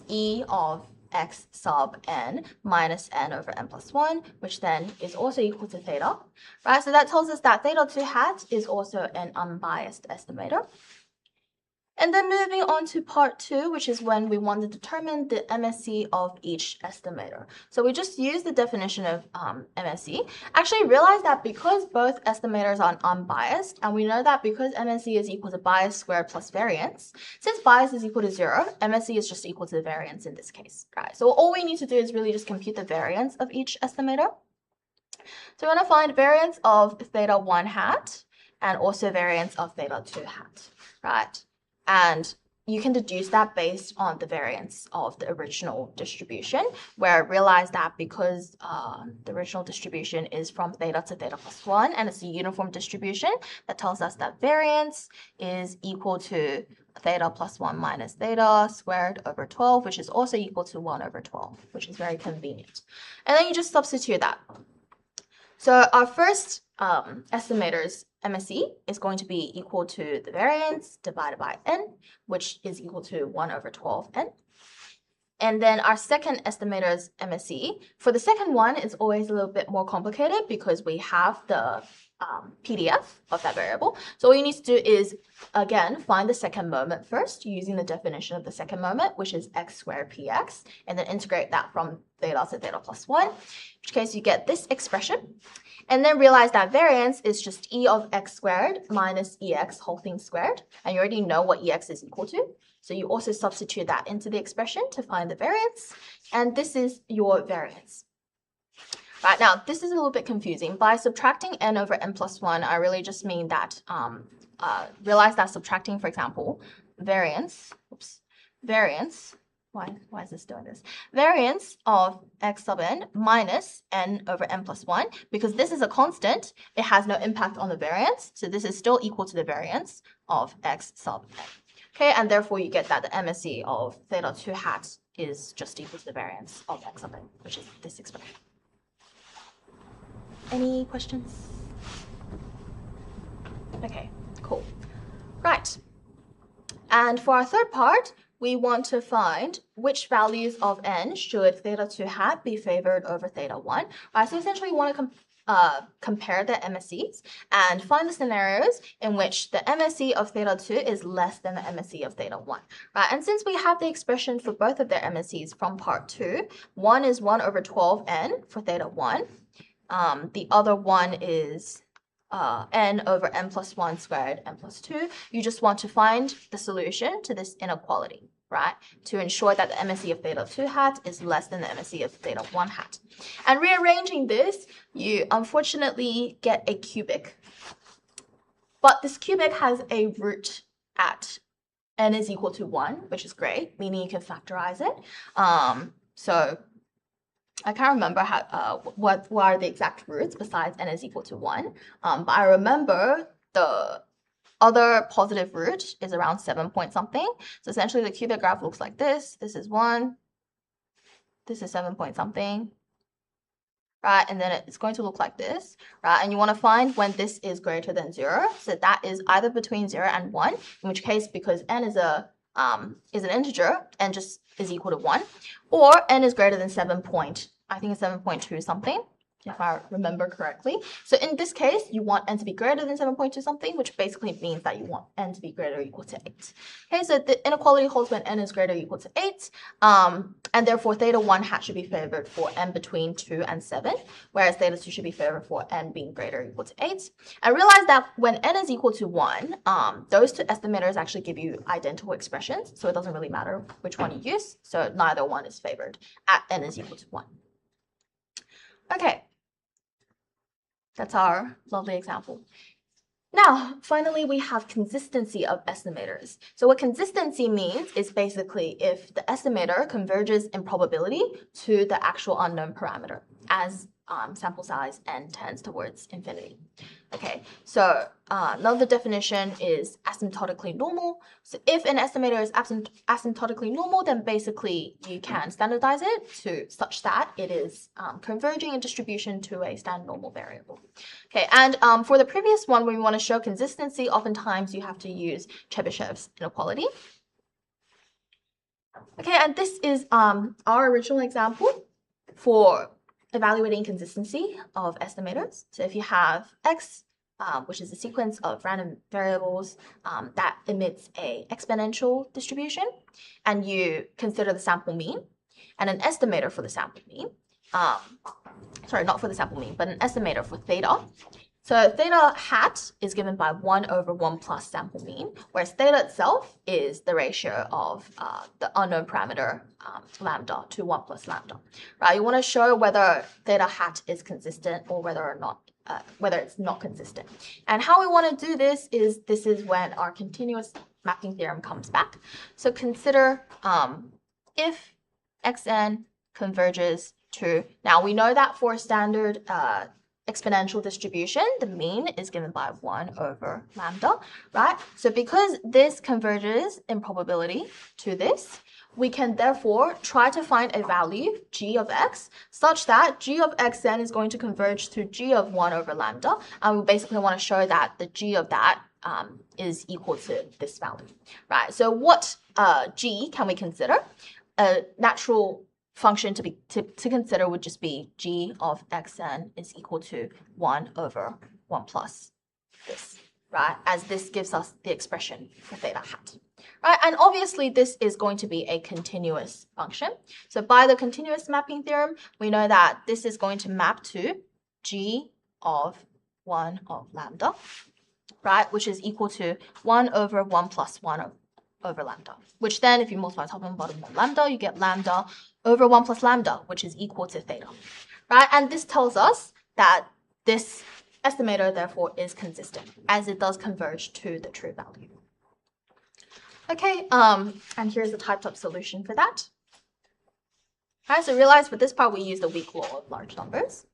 e of x sub n minus n over n plus 1, which then is also equal to theta, right? So that tells us that theta 2 hat is also an unbiased estimator. And then moving on to part 2, which is when we want to determine the MSE of each estimator. So we just use the definition of MSE. Actually realize that because both estimators are unbiased, and we know that because MSE is equal to bias squared plus variance, since bias is equal to 0, MSE is just equal to the variance in this case, right? So all we need to do is really just compute the variance of each estimator. So we want to find variance of theta 1 hat and also variance of theta 2 hat, right? And you can deduce that based on the variance of the original distribution, where I realized that because the original distribution is from theta to theta plus 1, and it's a uniform distribution, that tells us that variance is equal to theta plus 1 minus theta squared over 12, which is also equal to 1 over 12, which is very convenient. And then you just substitute that. So our first estimator's MSE is going to be equal to the variance divided by n, which is equal to 1 over 12n. And then our second estimator's MSE, for the second one, it's always a little bit more complicated because we have the PDF of that variable. So all you need to do is, again, find the second moment first using the definition of the second moment, which is x squared px, and then integrate that from theta to theta plus 1, in which case you get this expression. And then realize that variance is just e of x squared minus ex whole thing squared. And you already know what ex is equal to. So you also substitute that into the expression to find the variance. And this is your variance. Right, now, this is a little bit confusing. By subtracting n over n plus 1, I really just mean that, realize that subtracting, for example, variance, why is this doing this? Variance of x sub n minus n over n plus 1, because this is a constant, it has no impact on the variance, so this is still equal to the variance of x sub n. Okay, and therefore you get that the MSE of theta 2 hat is just equal to the variance of x sub n, which is this expression. Any questions? Okay, cool. Right. And for our third part, we want to find which values of n should theta 2 hat be favored over theta 1. Right, so essentially we want to compare the MSEs and find the scenarios in which the MSE of theta 2 is less than the MSE of theta 1. Right, and since we have the expression for both of their MSEs from part 2, one is 1 over 12n for theta 1. The other one is n over n plus 1 squared n plus 2. You just want to find the solution to this inequality, right? To ensure that the MSE of theta 2 hat is less than the MSE of theta 1 hat. And rearranging this, you unfortunately get a cubic. But this cubic has a root at n is equal to 1, which is great, meaning you can factorize it. So I can't remember how, what are the exact roots besides n is equal to 1. But I remember the other positive root is around 7 point something. So essentially the cubic graph looks like this. This is 1. This is 7 point something. Right, and then it's going to look like this, right? And you want to find when this is greater than 0. So that is either between 0 and 1, in which case, because n is an integer, n just is equal to 1, or n is greater than 7 point, I think it's 7.2 something, if I remember correctly. So in this case, you want n to be greater than 7.2 something, which basically means that you want n to be greater or equal to 8. Okay, so the inequality holds when n is greater or equal to 8, and therefore theta 1 hat should be favored for n between 2 and 7, whereas theta 2 should be favored for n being greater or equal to 8. And realize that when n is equal to 1, those two estimators actually give you identical expressions, so it doesn't really matter which one you use, so neither one is favored at n is equal to 1. Okay. That's our lovely example. Now, finally, we have consistency of estimators. So what consistency means is basically if the estimator converges in probability to the actual unknown parameter as sample size n tends towards infinity. Okay, so another definition is asymptotically normal. So if an estimator is asymptotically normal, then basically you can standardize it to such that it is converging a distribution to a standard normal variable. Okay, and for the previous one, when we want to show consistency, oftentimes you have to use Chebyshev's inequality. Okay, and this is our original example for evaluating consistency of estimators. So if you have x, which is a sequence of random variables that emits a exponential distribution, and you consider the sample mean, and an estimator for the sample mean, sorry, not for the sample mean, but an estimator for theta, So theta hat is given by 1 over 1 plus sample mean, whereas theta itself is the ratio of the unknown parameter lambda to 1 plus lambda. Right? You want to show whether theta hat is consistent or whether it's not consistent. And how we want to do this is when our continuous mapping theorem comes back. So consider if xn converges to, now we know that for standard exponential distribution, the mean is given by 1 over lambda, right? So because this converges in probability to this, we can therefore try to find a value, g of x, such that g of xn is going to converge to g of 1 over lambda, and we basically want to show that the g of that is equal to this value, right? So what g can we consider? A natural function to consider would just be g of xn is equal to 1 over 1 plus this, right? As this gives us the expression for theta hat, right? And obviously this is going to be a continuous function. So by the continuous mapping theorem, we know that this is going to map to g of 1 of lambda, right? Which is equal to 1 over 1 plus 1 over lambda, which then if you multiply top and bottom by lambda, you get lambda over 1 plus lambda, which is equal to theta, right? And this tells us that this estimator therefore is consistent as it does converge to the true value. Okay, and here's the typed up solution for that. All right, so realize for this part we use the weak law of large numbers.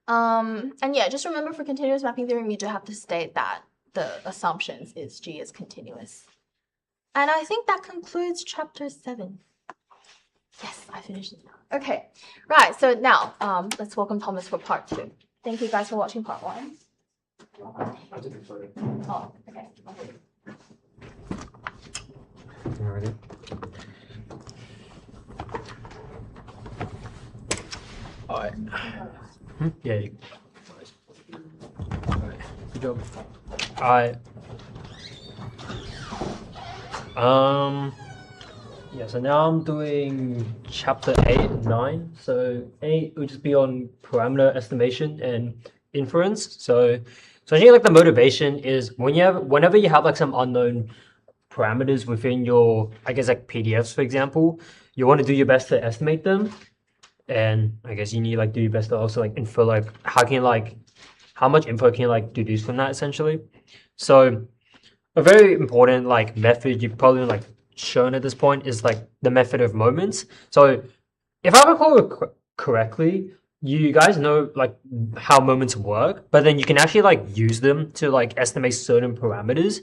And yeah, just remember for continuous mapping theorem, you do have to state that the assumptions is G is continuous. And I think that concludes chapter 7. Yes, I finished it now. Okay, right, so now let's welcome Thomas for part 2. Thank you guys for watching part 1. I did it for you. Oh, okay. Alrighty. Alright. Yeah. Alright. Good job. Alright. Yeah, so now I'm doing chapter 8 and 9. So 8 would just be on parameter estimation and inference. So I think like the motivation is whenever you have like some unknown parameters within your, I guess like PDFs, for example, you want to do your best to estimate them. And I guess you need like do your best to also like infer like how much info can you like deduce from that essentially. So a very important like method you've probably like shown at this point is like the method of moments. So if I recall correctly, you guys know like how moments work, but then you can actually like use them to like estimate certain parameters.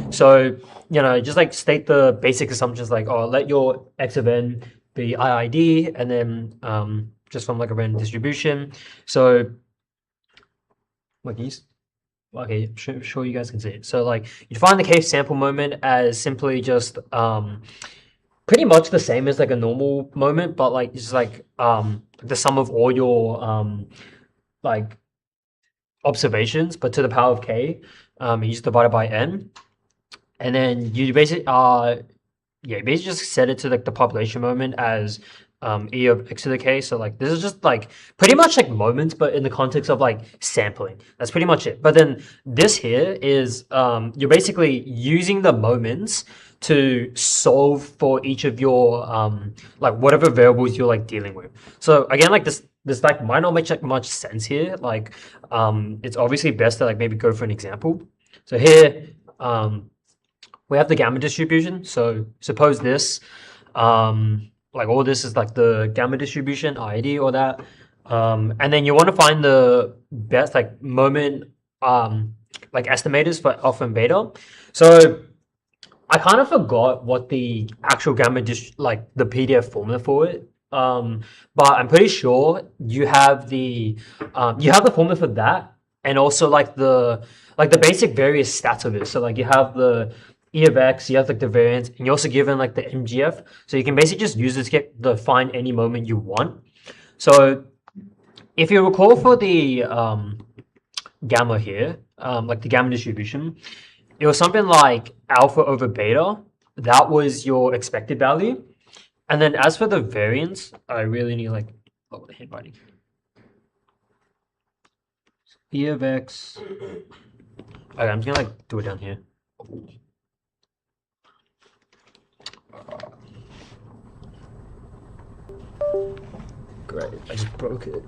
So, you know, just like state the basic assumptions like, oh, let your x of n be IID, and then just from like a random distribution. So like these. Okay, sure you guys can see it. So like you define the case sample moment as simply just pretty much the same as like a normal moment, but like it's like the sum of all your like observations, but to the power of k. You just divide it by n, and then you basically basically just set it to like the population moment as e of x to the k. So like this is just like pretty much like moments, but in the context of like sampling. That's pretty much it. But then this here is you're basically using the moments to solve for each of your like whatever variables you're like dealing with. So again, like this like might not make like much sense here. Like it's obviously best to like maybe go for an example. So here we have the gamma distribution. So suppose this like all this is like the gamma distribution, ID or that. And then you want to find the best like moment like estimators for alpha and beta. So I kind of forgot what the actual gamma like the PDF formula for it. But I'm pretty sure you have the formula for that, and also like the basic various stats of it. So like you have the E of x, you have like the variance, and you're also given like the MGF. So you can basically just use this to find any moment you want. So if you recall for the gamma here, like the gamma distribution, it was something like alpha over beta. That was your expected value. And then as for the variance, I really need like the handwriting. e of x. Okay, I'm just gonna like do it down here. Great, I just broke it.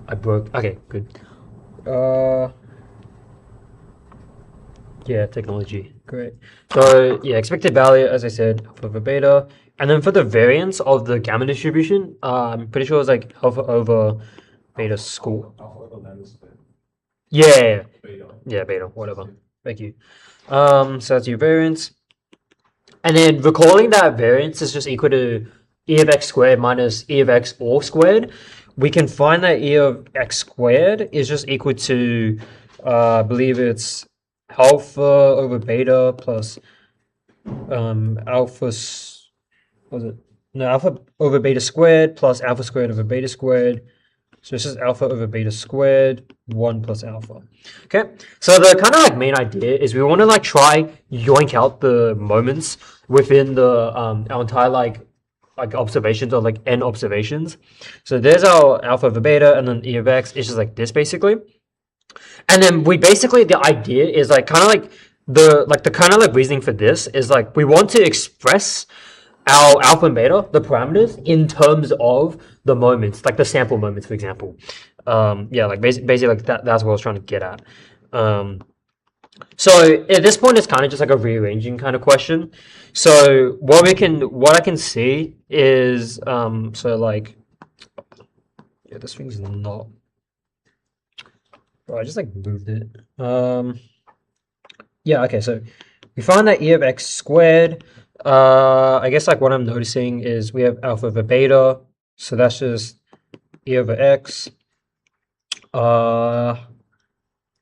I broke. Okay, good. Yeah, technology. Great. So yeah, expected value, as I said, alpha over beta, and then for the variance of the gamma distribution, I'm pretty sure it's like alpha over beta squared. Yeah, yeah, beta, whatever. Thank you. So that's your variance. And then recalling that variance is just equal to e of x squared minus e of x all squared, we can find that e of x squared is just equal to, I believe it's alpha over beta plus alpha, was it? No, alpha over beta squared plus alpha squared over beta squared. So it's just alpha over beta squared, 1 plus alpha. Okay, so the kind of like main idea is we want to like try yoink out the moments within the our entire like observations or like n observations. So there's our alpha over beta, and then e of x is just like this basically. And then we basically, the idea is like kind of like the kind of like reasoning for this is like we want to express our alpha and beta, the parameters, in terms of the moments, like the sample moments, for example. Yeah, like basically like that's what I was trying to get at. So at this point, it's kind of just like a rearranging kind of question. So what I can see is, so like, yeah, this thing's not. Bro, I just like moved it. Yeah, okay, so we find that e of x squared. I guess like what I'm noticing is we have alpha over beta, so that's just e over x. And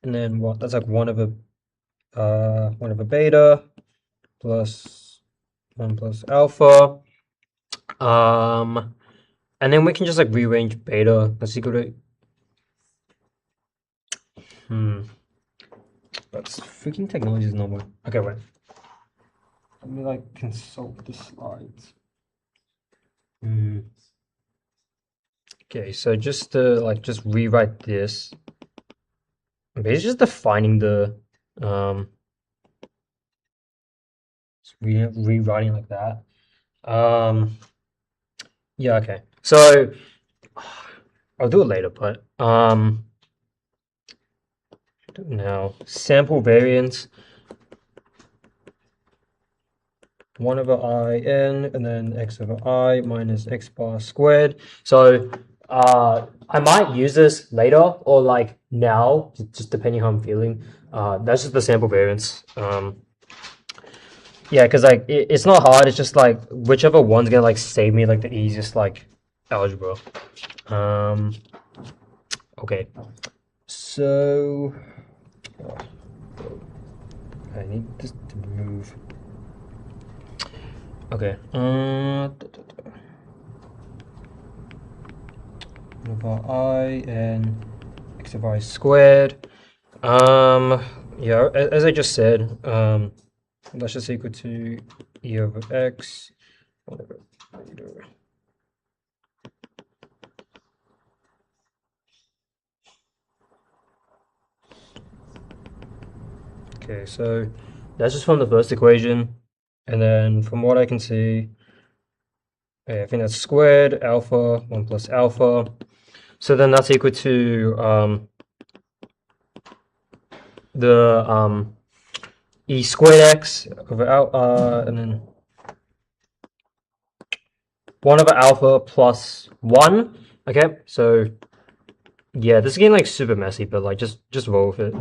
then what? That's like 1 over beta plus 1 plus alpha. And then we can just like rearrange beta. That's equal to. That's freaking technology is not working. Okay, wait. Let me like consult the slides. Okay, so just to like just rewrite this. Okay, it's just defining the just rewriting like that. Yeah, okay. So I'll do it later, but now sample variance 1 over I n and then x over I minus x bar squared. So I might use this later or like now, just depending how I'm feeling. That's just the sample variance. Yeah, because like it's not hard. It's just like whichever one's gonna like save me like the easiest like algebra. Okay, so I need this to move. Okay. Over I and x of I squared. Yeah, as I just said, that's just equal to e over x. Whatever. Okay, so that's just from the first equation, and then from what I can see, I think that's squared alpha 1 plus alpha. So then that's equal to the e squared x over alpha, and then 1 over alpha plus 1. Okay, so yeah, this is getting like super messy, but like just roll with it.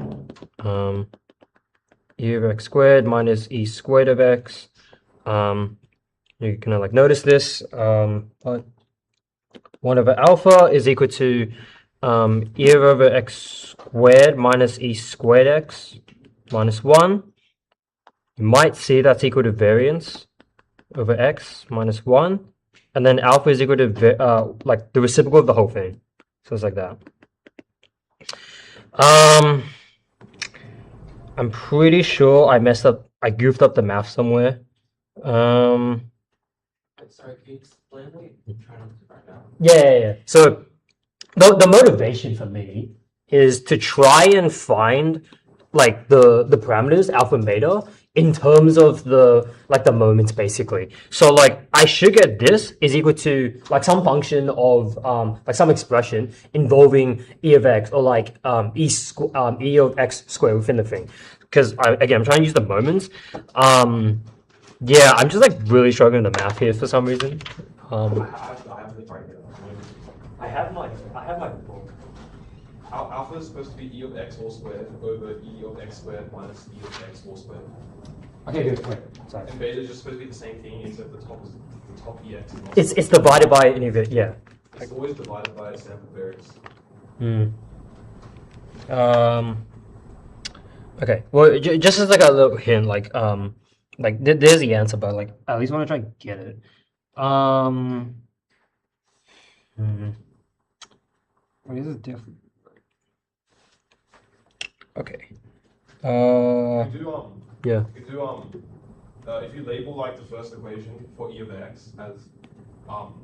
E of x squared minus e squared of x. You can like notice this. But 1 over alpha is equal to e over x squared minus e squared x minus 1. You might see that's equal to variance over x minus 1. And then alpha is equal to like the reciprocal of the whole thing. So it's like that. I'm pretty sure I goofed up the math somewhere. I Sorry, can you explain what you're trying to do right now? Yeah. So the motivation for me is to try and find like the parameters alpha and beta in terms of the moments basically. So like I should get this is equal to like some function of like some expression involving e of x or like e of x squared within the thing. Because I'm trying to use the moments. Yeah, I'm just like really struggling with the math here for some reason. I have the right here. I have my book. Alpha is supposed to be e of x all squared over e of x squared minus e of x all squared. Okay, good. Wait, sorry. And beta is just supposed to be the same thing, except the top ex. It's divided by any of it, yeah. It's always divided by a sample variance. Okay. Well, just as like a little hint, there's the answer, but like I at least want to try and get it. What is it different? Okay. Yeah. You do if you label like the first equation for e of x as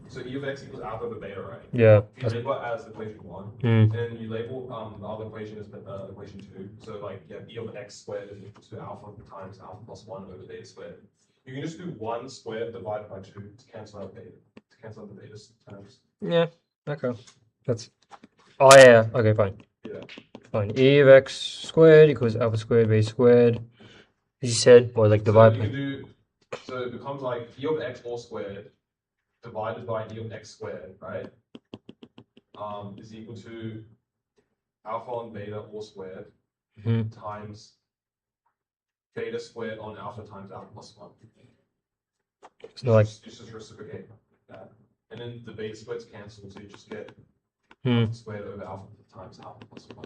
so e of x equals alpha over beta, right? Yeah. If you label it as equation 1, Mm. and you label the other equation as equation 2. So like you have e of x squared is equal to alpha times alpha plus 1 over beta squared. You can just do 1 squared divided by 2 to cancel out beta, to cancel out the beta terms. Yeah. Okay. That's. Oh yeah. Okay. Fine. Yeah. Fine. E of x squared equals alpha squared beta squared. As you said, or like divide. So you can do. So it becomes like e of x all squared divided by e of x squared, right? Is equal to alpha on beta all squared times beta squared on alpha times alpha plus 1. So like just reciprocate that. And then the beta squareds cancel, so you just get alpha squared over alpha times alpha plus 1.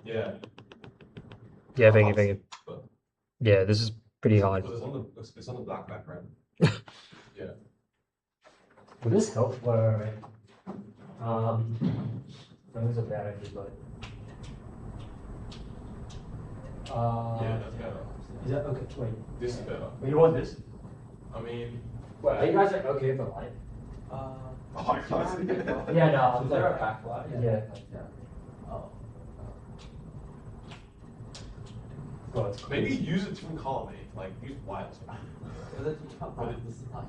Yeah. Yeah, thank you. Yeah, this is pretty hard. It's on the black background. Yeah. Will this help? Wait. That was a bad idea, but. Yeah, that's better. Is that okay? Wait. This is better. Wait, you want this? I mean. Wait, are you guys like okay for light? Yeah, no. Is there a backlight? Yeah. Oh. God, Maybe use a different color, mate. Like use white.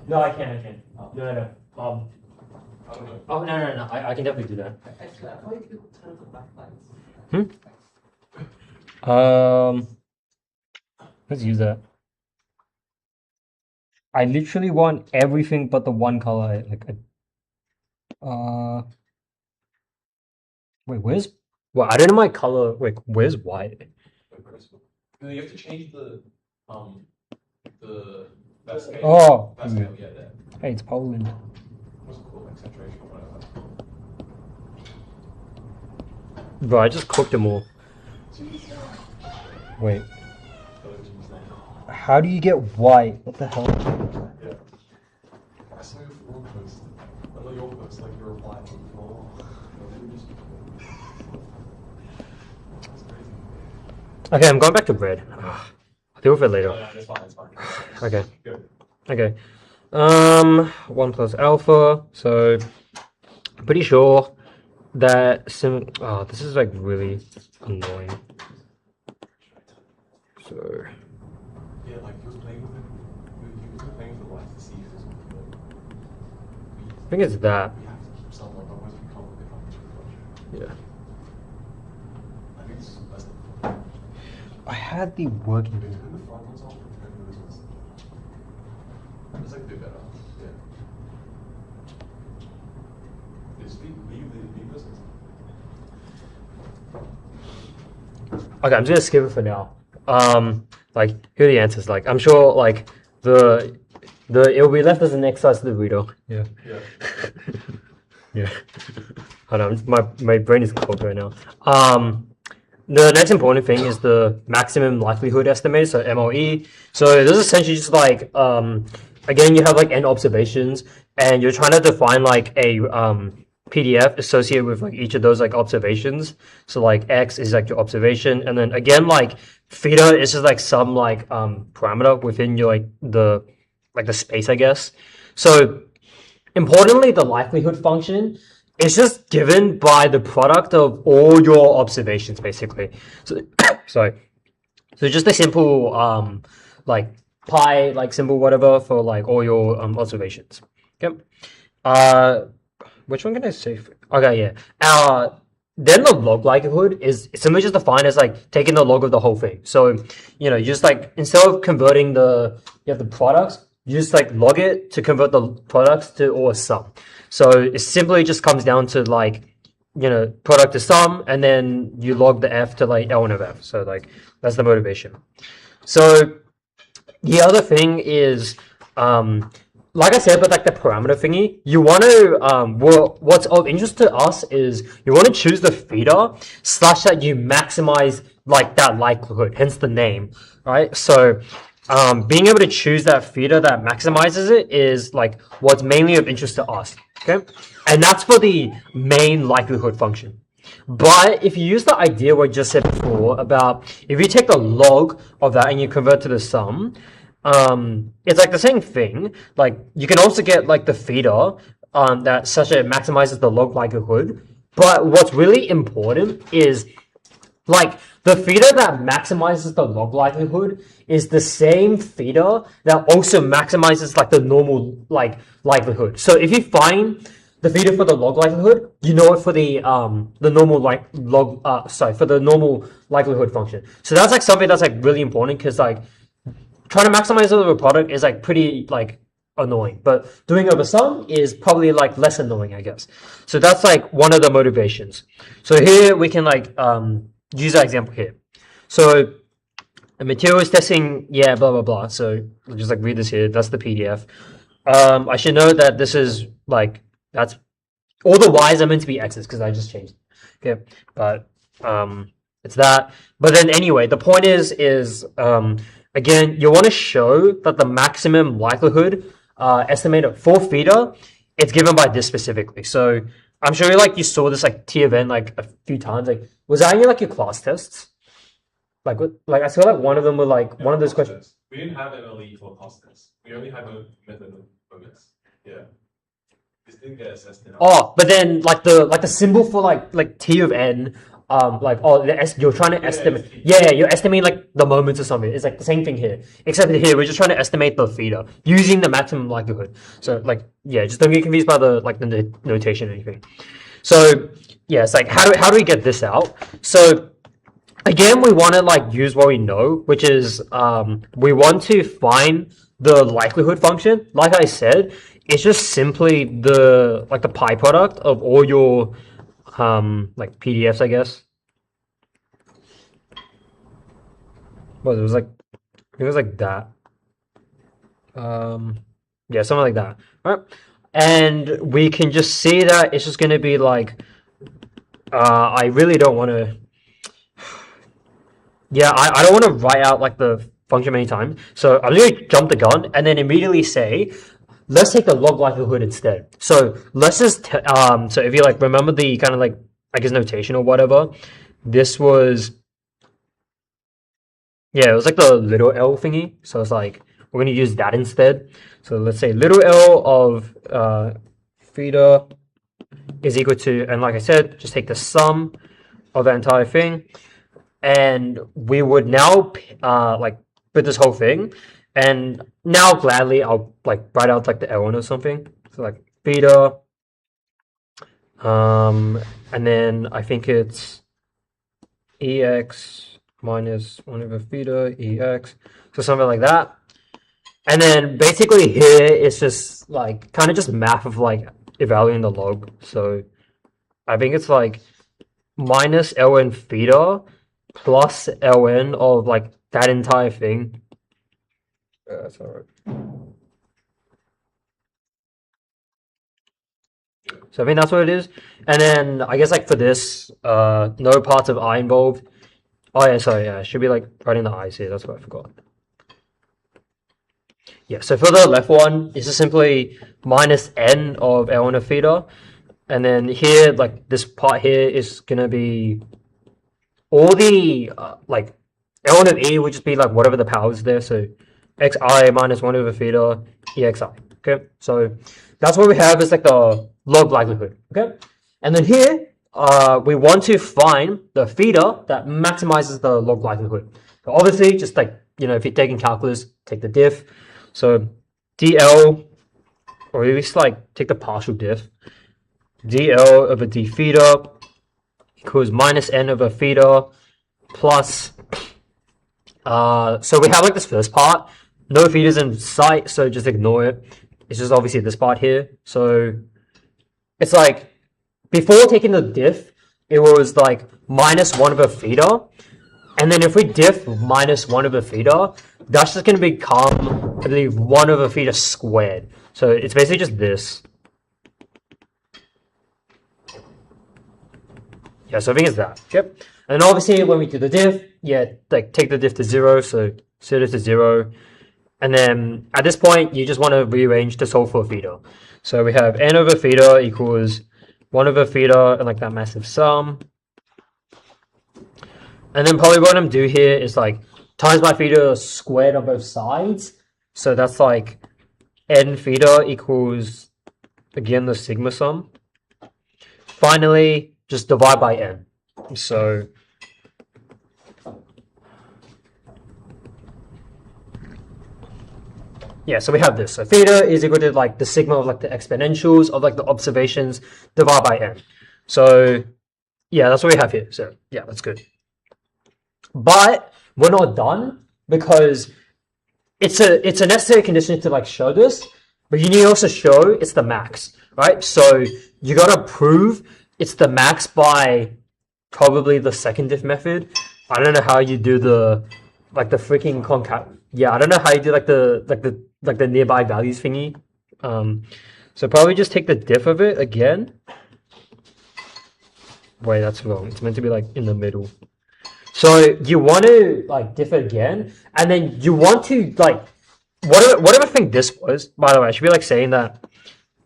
No, I can't. No. I don't know. Oh no. I can definitely do that. Actually, I thought you could turn the backlights. Let's use that. I literally want everything but the one color. Wait, where's? Well, I don't know my color. Wait, where's white? No, you have to change the that scale. Oh. That scale, yeah, there. Hey, it's Poland. What's it called? Like saturation or whatever. Bro, I just cooked them all. Wait. How do you get white? What the hell? Yeah. I saw your forum post. I know your post, like your reply to the forum. That's crazy. Okay, I'm going back to red. I'll deal with it later. No, it's fine. Okay. Good. Okay. 1 plus alpha. So I'm pretty sure that this is like really annoying. So Yeah, like he was playing with it. He was playing with the lights to see if this would work. I think it's that. We have to keep some, like otherwise we can't look at how much we got. Yeah. I think this is the best thing. I had the working. Turn the front ones off and turn the ones. It's like a bit better. Yeah. Just leave this. Okay, I'm just gonna skip it for now. Like here are the answers. Like I'm sure like the it will be left as an exercise to the reader. Yeah. Yeah. Yeah. Hold on, my brain is cold right now. The next important thing is the maximum likelihood estimate, so MOE. So this is essentially just like again you have like n observations and you're trying to define like a PDF associated with like each of those like observations. So like X is like your observation, and then again like theta is just like some like parameter within your like the space, I guess. So importantly, the likelihood function is just given by the product of all your observations, basically. So, sorry. So just a simple like pi like symbol whatever for like all your observations. Okay. Which one can I say? Okay, yeah. Then the log likelihood is simply just defined as like taking the log of the whole thing. So, you just like instead of converting the products, you just like log it to convert the products to all a sum. So it simply just comes down to like, product to sum, and then you log the f to like L1 of f. So like that's the motivation. So the other thing is, like I said, but like the parameter thingy, you want to, what's of interest to us is you want to choose the feeder such that you maximize like that likelihood, hence the name, right? So, being able to choose that feeder that maximizes it is like what's mainly of interest to us, okay? And that's for the main likelihood function. But if you use the idea we just said before about if you take the log of that and you convert to the sum, it's like the same thing. Like you can also get like the feeder that such that it maximizes the log likelihood. But what's really important is like the feeder that maximizes the log likelihood is the same feeder that also maximizes like the normal like likelihood. So if you find the feeder for the log likelihood, you know it for the normal for the normal likelihood function. So that's like something that's like really important because like trying to maximize over a product is like pretty like annoying, but doing over sum is probably like less annoying, I guess. So that's like one of the motivations. So here we can like use that example here. So the materials testing, yeah, blah blah blah. So I'll just like read this here. That's the PDF. I should note that this is like that's all the y's are meant to be x's because I just changed it. Okay, but it's that. But then anyway, the point is again, you want to show that the maximum likelihood estimated for feeder it's given by this specifically. So I'm sure you saw this like T of n like a few times. Like was that in like your class tests? Like I saw like one of them were like one of those questions. We didn't have MLE for class tests. We only had a method of limits. Yeah. This didn't get assessed in Oh, but then like the symbol for like T of n, you're trying to estimate. Yeah, you're estimating like the moments or something. It's like the same thing here, except here we're just trying to estimate the feeder using the maximum likelihood. So like yeah, just don't get confused by the notation or anything. So yeah, it's like how do we get this out? So again, we want to like use what we know, which is we want to find the likelihood function. Like I said, it's just simply the pi product of all your like PDFs, I guess. Well, it was like that. Yeah, something like that. All right, and we can just see that it's just gonna be like I really don't want to. Yeah, I don't want to write out like the function many times. So I'm going to jump the gun and then immediately say, let's take the log likelihood instead. So let's just, so if you like remember the kind of like, I guess notation or whatever, this was, yeah, it was like the little L thingy. So it's like, we're going to use that instead. So let's say little L of feeder is equal to, and like I said, just take the sum of the entire thing. And we would now like put this whole thing, and now gladly I'll like write out like the L1 or something. So like feeder, and then I think it's EX minus 1 over feeder EX, so something like that. And then basically here it's just like kind of just math of like evaluating the log. So I think it's like minus LN feeder plus ln of like that entire thing. That's alright. So I think that's what it is. And then I guess like for this, no parts of I involved. Oh yeah, sorry, yeah, I should be like writing the I's here, that's what I forgot. Yeah, so for the left one, it's just simply minus n of L1 of feeder. And then here, like this part here is gonna be all the like L1 of E would just be like whatever the power is there. So xi minus 1 over theta exi. Okay, so that's what we have is like the log likelihood. Okay, and then here we want to find the theta that maximizes the log likelihood. So obviously, just like, you know, if you're taking calculus, take the diff. So dl, or at least like take the partial diff, dl over d theta equals minus n over theta plus, so we have like this first part, no theta's in sight, so just ignore it. It's just obviously this part here. So it's like, before taking the diff, it was like minus 1 over theta. And then if we diff minus 1 over theta, that's just going to become, I believe, 1 over theta squared. So it's basically just this. Yeah, so I think it's that. Yep. And obviously when we do the diff, yeah, like take the diff to 0, so set it to 0. And then at this point, you just want to rearrange to solve for theta. So we have n over theta equals 1 over theta and like that massive sum. And then probably what I'm going to do here is like times by theta squared on both sides. So that's like n theta equals, again, the sigma sum. Finally, just divide by n. So yeah, so we have this. So theta is equal to like the sigma of like the exponentials of like the observations divided by n. So yeah, that's what we have here. So yeah, that's good. But we're not done because it's a necessary condition to like show this, but you need to also show it's the max, right? So you gotta prove it's the max by probably the second diff method. I don't know how you do the like the freaking concat. Yeah, I don't know how you do like the nearby values thingy. So probably just take the diff of it again. Wait, that's wrong. It's meant to be like in the middle. So you want to like diff again, and then you want to like whatever thing this was. By the way, I should be like saying that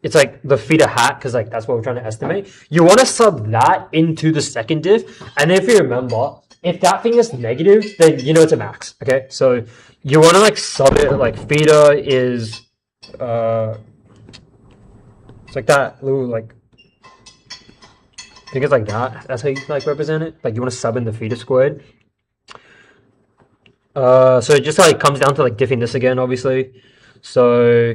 it's like the theta hat because like that's what we're trying to estimate. You want to sub that into the second diff, and if you remember, if that thing is negative, then you know it's a max. Okay, so you want to like sub it like theta is it's like that little like. I think it's like that. That's how you like represent it. Like you want to sub in the theta squared. So it just like comes down to like diffing this again, obviously. So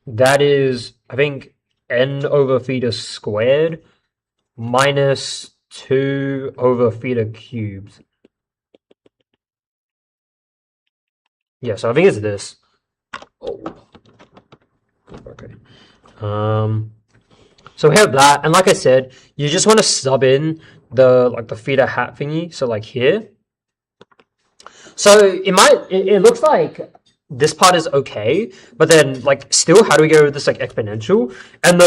that is, I think, n over theta squared minus 2 over theta cubed. Yeah, so I think it's this. Oh. Okay. So we have that, and like I said, you just want to sub in the like the theta hat thingy. So like here. So it looks like this part is okay, but then like still, how do we get rid of this like exponential? And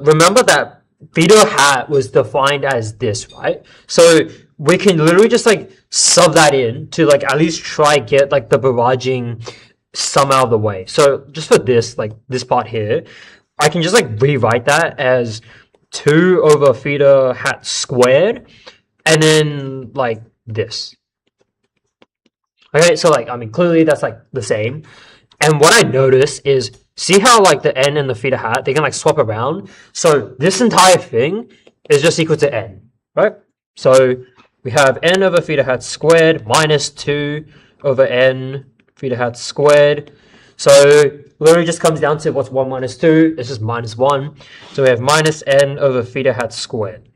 remember that theta hat was defined as this, right? So we can literally just like sub that in to like at least try get like the barraging sum out of the way. So just for this, like this part here, I can just like rewrite that as 2 over theta hat squared, and then like this. Okay, so like, I mean, clearly that's like the same. And what I notice is, see how like the n and the theta hat, they can like swap around. So this entire thing is just equal to n, right? So we have n over theta hat squared minus 2 over n theta hat squared. So literally just comes down to what's 1 minus 2. It's just minus 1. So we have minus n over theta hat squared.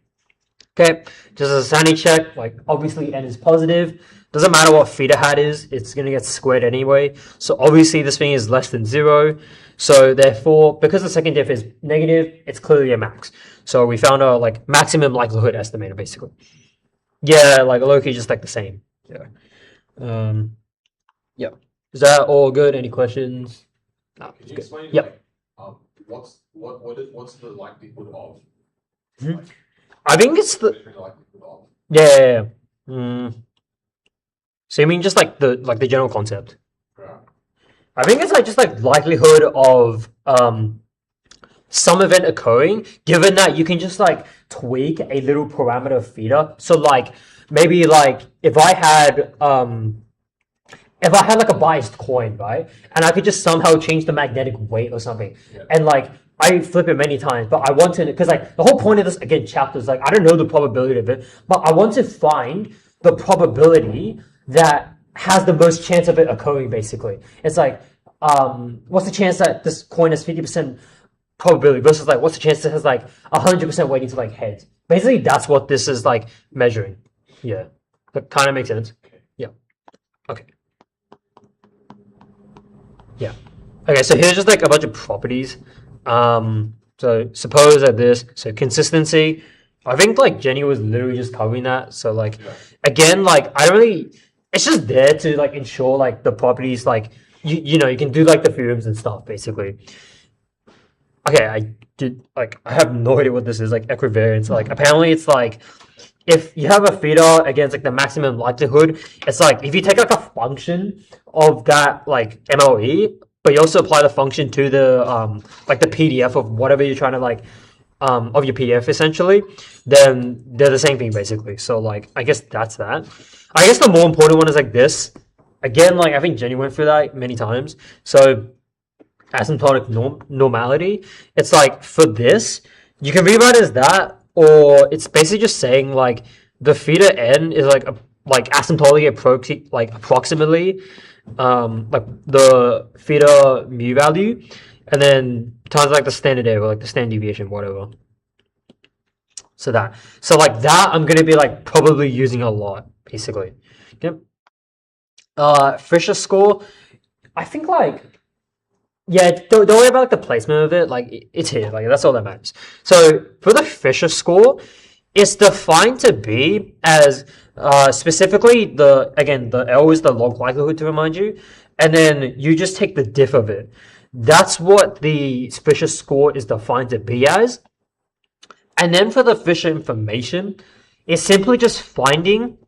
Okay, just as a sanity check, like obviously n is positive. Doesn't matter what theta hat is, it's going to get squared anyway. So obviously this thing is less than 0. So therefore, because the second diff is negative, it's clearly a max. So we found our like maximum likelihood estimator basically. Yeah, like low-key just like the same. Yeah. Yep. Is that all good? Any questions? No, Can you explain yep. like what's the likelihood of? Mm-hmm. I think it's the likelihood of? yeah. So you mean just like the general concept? Yeah. I think it's like just like likelihood of some event occurring, given that you can just like tweak a little parameter theta. So like maybe like if I had if I had like a biased coin, right, and I could just somehow change the magnetic weight or something, Yeah. and like I flip it many times, but I want to, because like the whole point of this again chapter is like I don't know the probability of it, but I want to find the probability that has the most chance of it occurring. Basically, it's like what's the chance that this coin has 50% probability versus like what's the chance it has like 100% weighting to like heads. Basically, that's what this is like measuring. Yeah, that kind of makes sense. Yeah. Okay. Yeah. Okay, so here's just like a bunch of properties. So suppose that this, so consistency, I think like Jenny was literally just covering that. So like, Yeah. again, like I don't really, it's just there to like ensure like the properties, like you know, you can do like the theorems and stuff basically. Okay, I have no idea what this is, like equivariance. Like apparently it's like, if you have a theta against like the maximum likelihood, it's like if you take like a function of that like MLE, but you also apply the function to the like the PDF of whatever you're trying to like of your PDF essentially, then they're the same thing basically. So like I guess that's that. I guess the more important one is like this. Again, like I think Jenny went through that many times. So asymptotic normality. It's like for this, you can rewrite it as that, or it's basically just saying like the theta n is like like asymptotically approximately like the theta mu value, and then times like the standard error, like the standard deviation, whatever. So like that, I'm gonna be like probably using a lot, basically. Yep. Fisher score, I think like. Yeah, don't worry about like the placement of it. Like it's here. Like that's all that matters. So for the Fisher score, it's defined to be as specifically the L is the log likelihood to remind you, and then you just take the diff of it. That's what the Fisher score is defined to be as. And then for the Fisher information, it's simply just finding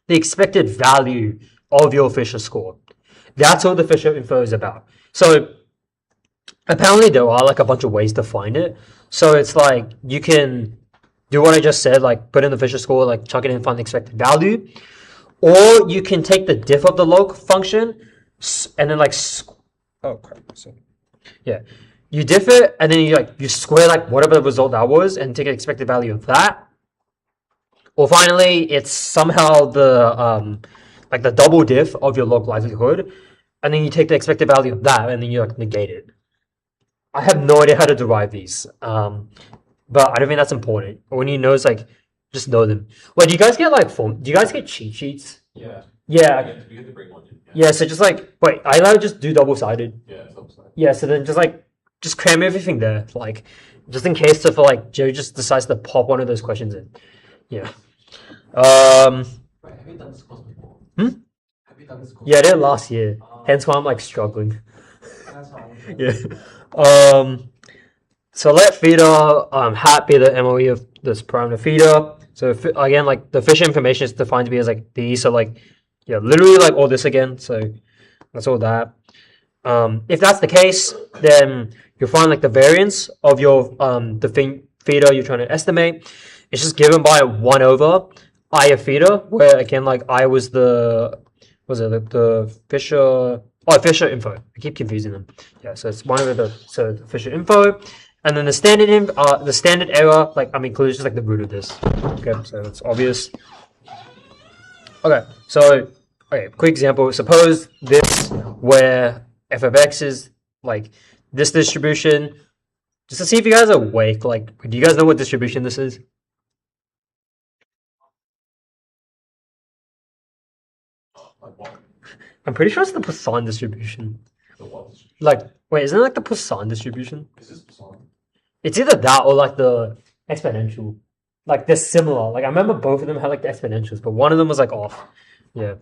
the expected value of your Fisher score. That's all the Fisher info is about. So apparently there are like a bunch of ways to find it. So it's like you can do what I just said, like put in the Fisher score, like chuck it in, find the expected value, or you can take the diff of the log function and then like oh crap, so yeah, you diff it and then you square like whatever the result that was and take an expected value of that. Or finally, it's somehow the like the double diff of your log likelihood, and then you take the expected value of that and then you like negate it. I have no idea how to derive these, but I don't think that's important. When you know, it's like just know them. Wait, do you guys get like form? Do you guys get cheat sheets? Yeah. Yeah. We get to bring one in. Yeah. So just like wait, I like just do double sided. Yeah, double sided. Yeah. So then just cram everything there, like just in case for like Joe just decides to pop one of those questions in. Yeah. Wait, have you done this course before? Have you done this course? Yeah, I did last year. Hence why I'm like struggling. That's how I'm Yeah. So let theta hat be the MOE of this parameter theta. So again, like the Fisher information is defined to be as like D. So like, yeah, literally like all this again. So that's all that. If that's the case, then you'll find like the variance of your the theta you're trying to estimate. It's just given by 1 over I of theta, where again like I was the Fisher. Oh, Fisher info. I keep confusing them. Yeah, so it's 1 over the Fisher info, and then the standard error, like I'm including just like the root of this. Okay, so it's obvious. Okay, so quick example. Suppose this where f of x is like this distribution. Just to see if you guys are awake. Like, do you guys know what distribution this is? Like what? I'm pretty sure it's the Poisson distribution. The what distribution? Like, wait, isn't it like the Poisson distribution? Is this Poisson? It's either that or like the exponential. Like they're similar. Like I remember both of them had like the exponentials, but one of them was like off. Yeah.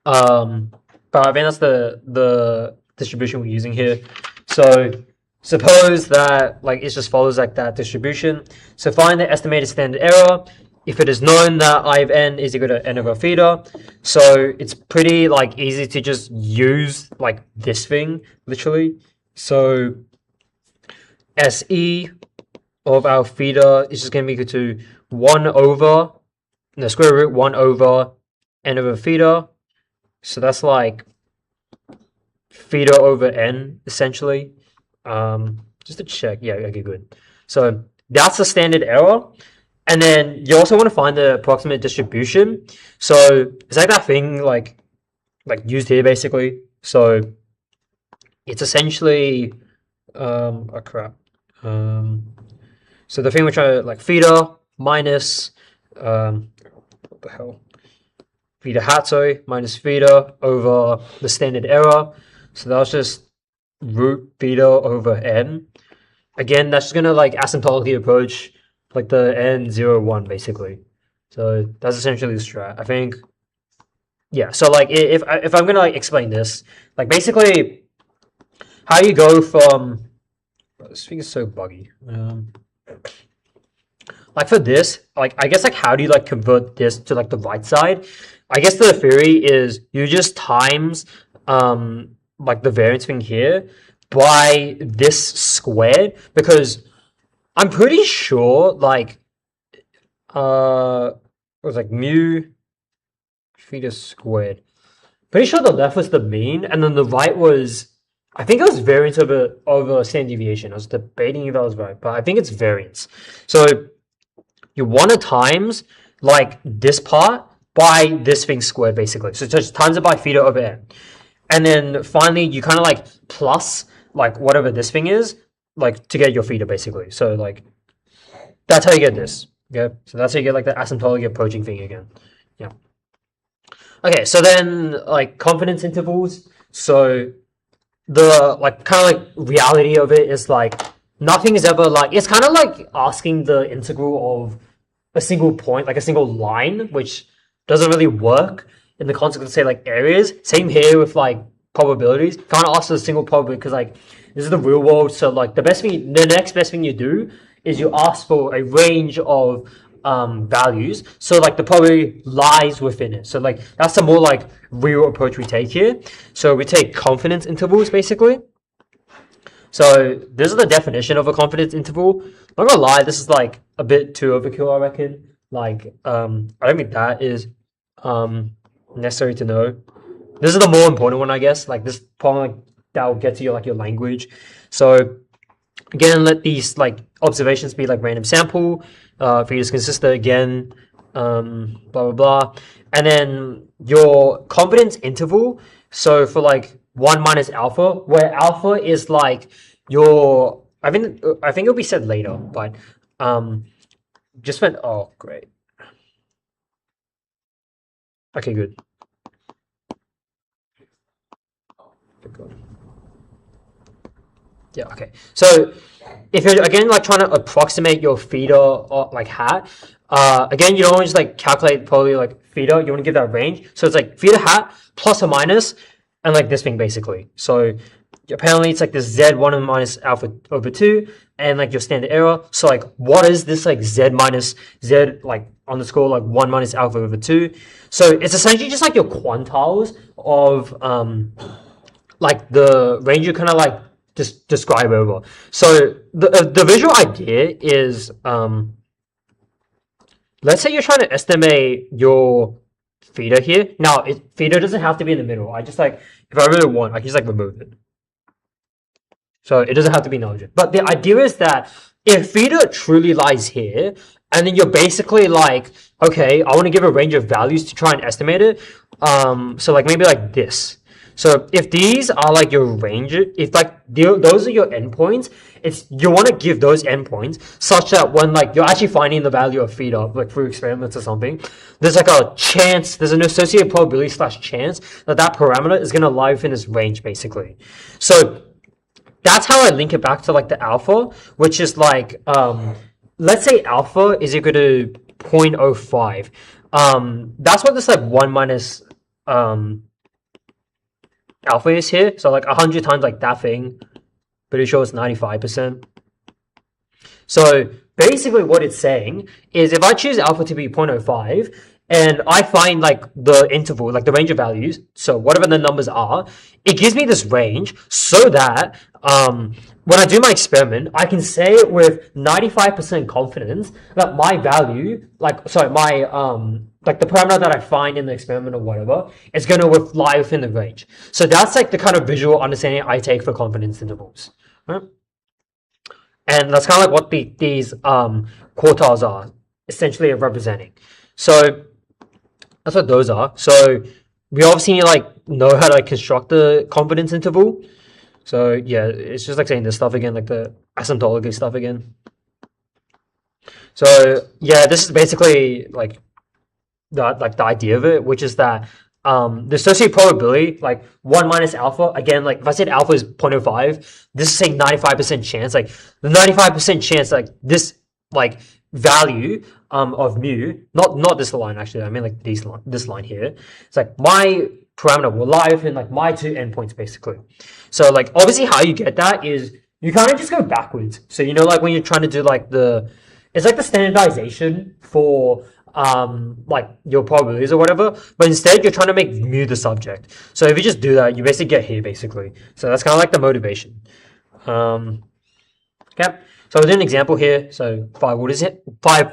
But I think that's the distribution we're using here. So suppose that like it just follows like that distribution. So find the estimated standard error. If it is known that I of n is equal to n over theta, so it's pretty like easy to just use like this thing literally. So SE of our theta is just going to be equal to 1 over the square root 1 over n over theta. So that's like theta over n essentially. Just to check. Yeah, okay, good. So that's the standard error. And then you also want to find the approximate distribution. So it's like that thing like used here basically. So it's essentially oh crap. So the thing we're trying to like theta minus what the hell? Theta hat, sorry, minus theta over the standard error. So that was just root theta over n. Again, that's just gonna like asymptotically approach like the n01 basically. So that's essentially the strat. I think. Yeah. So like if I'm gonna like explain this, like basically how you go from this thing is so buggy. Like for this, like I guess like how do you like convert this to like the right side? I guess the theory is you just times like the variance thing here by this squared, because I'm pretty sure like it was like mu theta squared. Pretty sure the left was the mean and then the right was, I think it was variance over standard deviation. I was debating if that was right, but I think it's variance. So you want to times like this part by this thing squared basically. So just times it by theta over n. And then finally you kind of like plus like whatever this thing is, like to get your theta basically. So like that's how you get this. Okay. So that's how you get like the asymptotically approaching thing again. Yeah. Okay, so then like confidence intervals. So the like kind of like reality of it is like nothing is ever like, it's kind of like asking the integral of a single point, like a single line, which doesn't really work in the context of say like areas. Same here with like probabilities. Can't ask for a single probability because like this is the real world. So like the next best thing you do is you ask for a range of values. So like the probability lies within it. So like that's the more like real approach we take here. So we take confidence intervals basically. So this is the definition of a confidence interval. Not gonna lie, this is like a bit too overkill, I reckon. Like, I don't think that is necessary to know. This is the more important one, I guess. Like this problem, like that will get to your language. So again, let these like observations be like random sample. If you just consistent again, blah blah blah, and then your confidence interval. So for like 1 minus alpha, where alpha is like your, I think it'll be said later, but just went, oh great. Okay, good. Yeah, okay. So if you're again like trying to approximate your theta or like hat, again you don't want to just like calculate probably like theta, you want to give that range. So it's like theta hat plus or minus and like this thing basically. So apparently it's like this z1 minus alpha over 2 and like your standard error. So like what is this like z minus z like on the score like 1 minus alpha over 2? So it's essentially just like your quantiles of like the range you kind of like just describe over. So the visual idea is let's say you're trying to estimate your theta here. Now theta doesn't have to be in the middle. I just like, if I really want, I can just like remove it. So it doesn't have to be knowledge. But the idea is that if theta truly lies here, and then you're basically like, okay, I want to give a range of values to try and estimate it. So like maybe like this. So if these are like your range, if like those are your endpoints, it's you want to give those endpoints such that when like you're actually finding the value of theta, like through experiments or something, there's like a chance, there's an associated probability / chance that that parameter is going to lie within this range basically. So that's how I link it back to like the alpha, which is like, let's say alpha is equal to 0.05. That's what this like 1 minus alpha is here. So like 100 times like that thing, pretty sure it's 95%. So basically what it's saying is if I choose alpha to be 0.05 and I find like the interval, like the range of values, so whatever the numbers are, it gives me this range so that when I do my experiment, I can say with 95% confidence that my value, like sorry, my like the parameter that I find in the experiment or whatever, is going to lie within the range. So that's like the kind of visual understanding I take for confidence intervals, right? And that's kind of like what these quartiles are essentially representing. So that's what those are. So we obviously like know how to like construct the confidence interval. So yeah, it's just like saying this stuff again, like the asymptotically stuff again. So yeah, this is basically like the idea of it, which is that the associated probability, like 1 minus alpha, again, like if I said alpha is 0.05, this is saying 95% chance, like the 95% chance, like this like value of mu, not this line actually, I mean like this line here. It's like my parameter will lie within like my two endpoints basically. So like obviously how you get that is you kind of just go backwards. So you know like when you're trying to do like it's like the standardization for like your probabilities or whatever, but instead you're trying to make mu the subject. So if you just do that, you basically get here basically. So that's kind of like the motivation. Okay. So I'll do an example here. So 5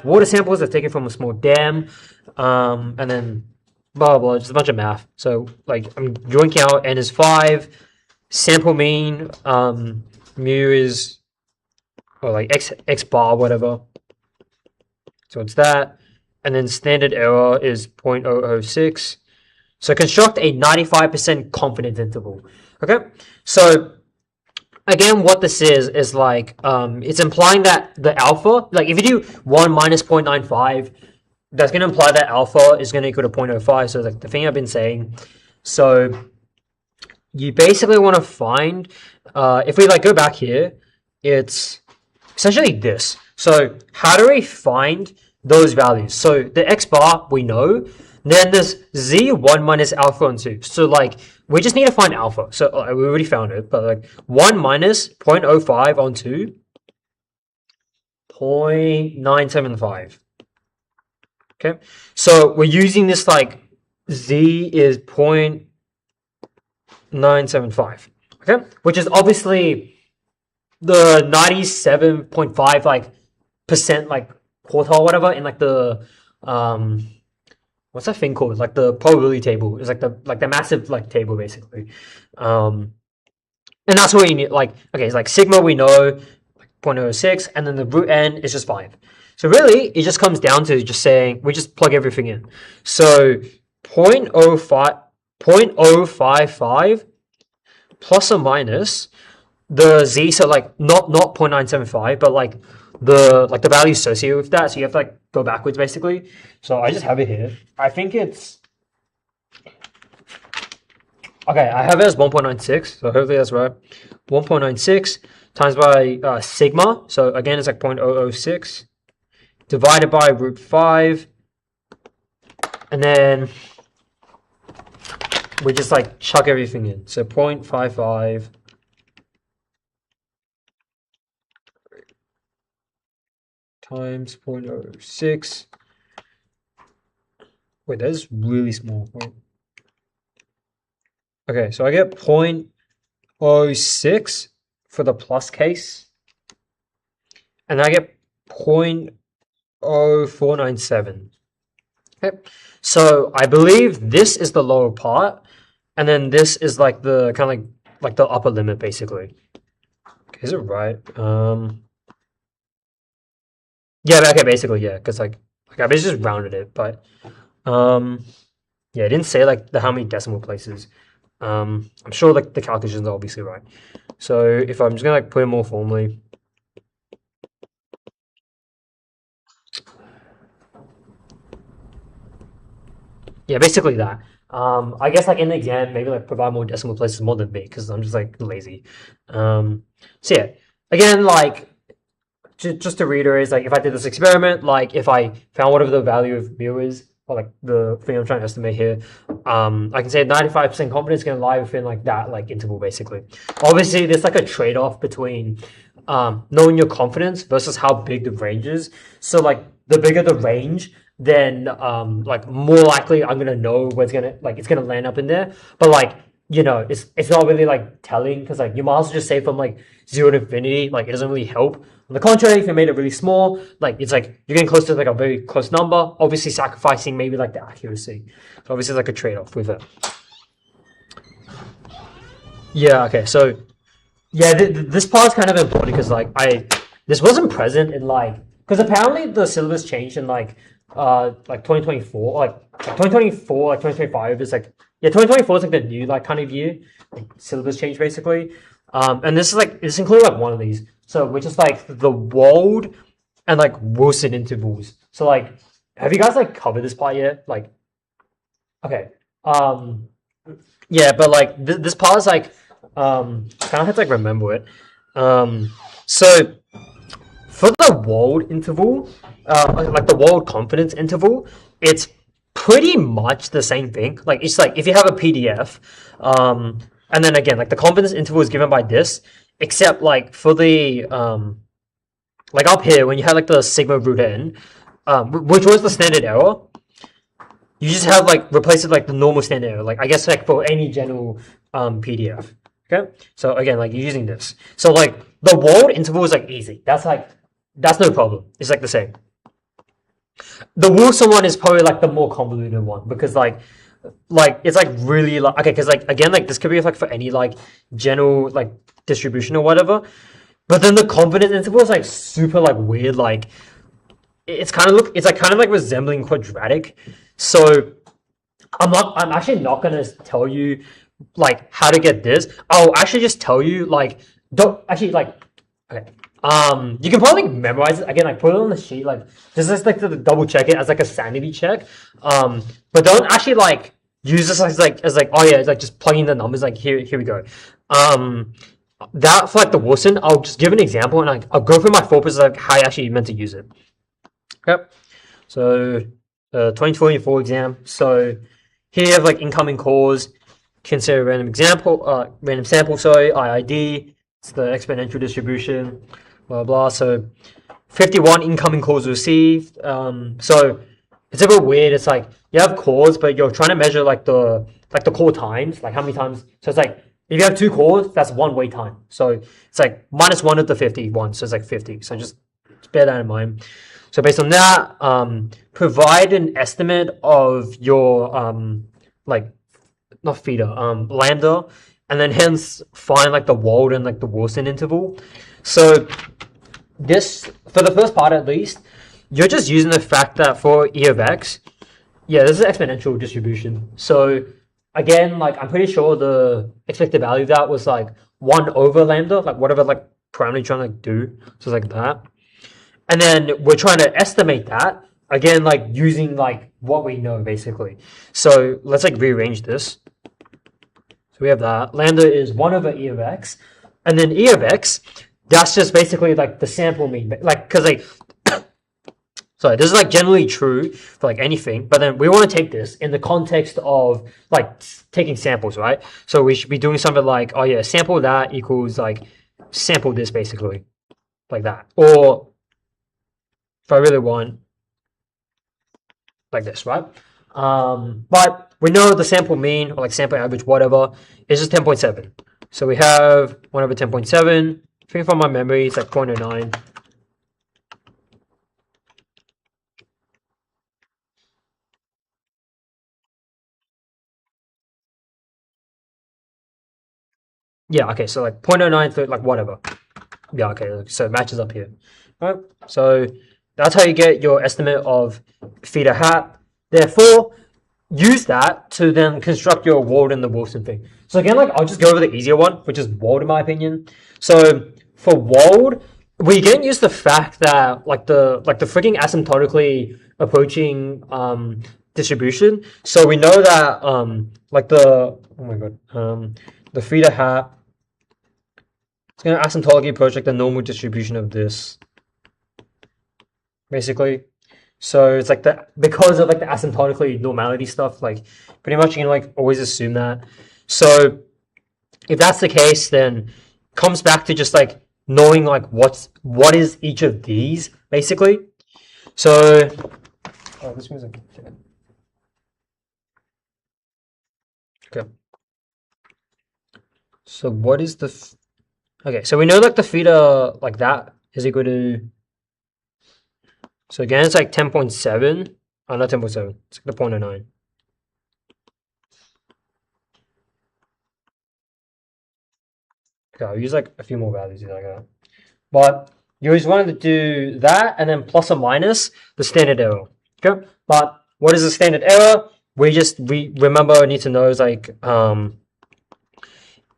water samples are taken from a small dam, and then blah, blah, blah, just a bunch of math. So like I'm drawing out n is 5, sample mean, mu is, or like x bar, whatever. So it's that. And then standard error is 0.006. So construct a 95% confidence interval. Okay. So again, what this is like, it's implying that the alpha, like if you do 1 minus 0.95, that's going to imply that alpha is going to equal to 0.05. So like the thing I've been saying. So you basically want to find, if we like go back here, it's essentially this. So how do we find those values? So the x bar we know, then there's z 1 minus alpha on 2. So like we just need to find alpha. So we already found it, but like 1 minus 0.05 on 2, 0.975. Okay, so we're using this like z is 0.975. Okay, which is obviously the 97.5 like percent like quartile whatever in like the what's that thing called, like the probability table. It's like the massive like table basically, and that's what you need. Like okay, it's like sigma we know like 0.06, and then the root n is just 5. So really it just comes down to just saying we just plug everything in. So 0.055 plus or minus the z, so like not 0.975, but like the value associated with that. So you have to like go backwards basically. So I just have it here. I think it's okay. I have it as 1.96, so hopefully that's right. 1.96 times by sigma. So again, it's like 0.006 divided by root 5, and then we just like chuck everything in. So 0.55 times 0.06. Wait, that's really small. Wait. Okay, so I get 0.06 for the plus case, and I get 0.0497. Okay, so I believe this is the lower part, and then this is like the kind of like the upper limit basically. Okay, is it right? Yeah, okay, basically, yeah, because like I basically just rounded it, but yeah, it didn't say like how many decimal places. I'm sure like the calculations are obviously right. So if I'm just gonna like put it more formally, yeah, basically that. I guess like in the exam, maybe like provide more decimal places more than me because I'm just like lazy. So yeah, again, like just to reiterate, like if I did this experiment, like if I found whatever the value of mu is, or like the thing I'm trying to estimate here, I can say 95% confidence is going to lie within like that like interval basically. Obviously, there's like a trade-off between knowing your confidence versus how big the range is. So like the bigger the range, then like more likely I'm gonna know where it's gonna land up in there. But like, you know, it's not really like telling, because like you might as well just say from like 0 to infinity, like it doesn't really help. On the contrary, if you made it really small, like it's like you're getting close to like a very close number, obviously sacrificing maybe like the accuracy. So obviously it's like a trade-off with it. Yeah, okay, so yeah, this part is kind of important because like this wasn't present in like, because apparently the syllabus changed in like 2024, like 2024, like 2025 is like, yeah, 2024 is like the new like kind of year, like syllabus change basically. And this included like one of these. So which is like the Wald and like Wilson intervals. So like, have you guys like covered this part yet? Like, okay. Yeah, but like this part is like, kind of have to like remember it. So for the Wald interval, like the Wald confidence interval, it's pretty much the same thing. Like it's like if you have a PDF, and then again, like the confidence interval is given by this, except like for the like up here when you have like the sigma root n, which was the standard error, you just have like replace it like the normal standard error. Like I guess like for any general PDF. Okay, so again, like you're using this. So like the Wald interval is like easy. That's no problem. It's like the same. The Wilson one is probably like the more convoluted one because like it's like really like, okay, because like again, like this could be like for any like general like distribution or whatever, but then the confidence interval is like super like weird. Like it's kind of like resembling quadratic. So I'm actually not gonna tell you like how to get this. I'll actually just tell you like, don't actually like, okay. You can probably memorize it again, like put it on the sheet, like just like to double check it as like a sanity check. But don't actually like use this as like oh yeah, it's like just plugging the numbers. Like here we go. That for like the Wilson, I'll just give an example and like I'll go through my focus like how I actually meant to use it. Yep. So 2024 exam. So here you have like incoming calls. Consider random sample. Sorry, IID. It's the exponential distribution. Blah blah. So 51 incoming calls received. So it's a bit weird. It's like you have calls, but you're trying to measure like the call times, like how many times. So it's like if you have 2 calls, that's 1 wait time. So it's like -1 of the 51. So it's like 50. So just bear that in mind. So based on that, provide an estimate of your like not theta, lambda, and then hence find like the Wald and like the Wilson interval. So this, for the first part at least, you're just using the fact that for e of x, yeah, this is an exponential distribution. So again, like I'm pretty sure the expected value of that was like 1 over lambda, like whatever like parameter you're trying to like do. So it's like that. And then we're trying to estimate that, again, like using like what we know basically. So let's like rearrange this. So we have that. Lambda is 1 over e of x. And then e of x, that's just basically like the sample mean. Like, because like, sorry, this is like generally true for like anything, but then we want to take this in the context of like taking samples, right? So we should be doing something like, oh yeah, sample that equals like sample this basically, like that. Or if I really want, like this, right? But we know the sample mean or like sample average, whatever, is just 10.7. So we have 1 over 10.7. I think from my memory, it's like 0.09. Yeah, okay, so like 0.09, like whatever. Yeah, okay, so it matches up here. All right, so that's how you get your estimate of theta hat. Therefore, use that to then construct your Wald and the Wilson thing. So again, like I'll just go over the easier one, which is Wald in my opinion. So for Wald, we again use the fact that like the freaking asymptotically approaching distribution. So we know that like the the theta hat, it's gonna asymptotically approach like the normal distribution of this, basically. So it's like that because of like the asymptotically normality stuff, like pretty much you can like always assume that. So if that's the case, then it comes back to just like knowing like what is each of these basically. So Oh, this music. Okay. So what is the okay, so we know like the theta like that is equal to, so again it's like 10.7. Oh, not 10.7, it's like the 0.09. Okay, I'll use like a few more values like that. But you just wanted to do that and then plus or minus the standard error. Okay, but what is the standard error? We remember need to know is like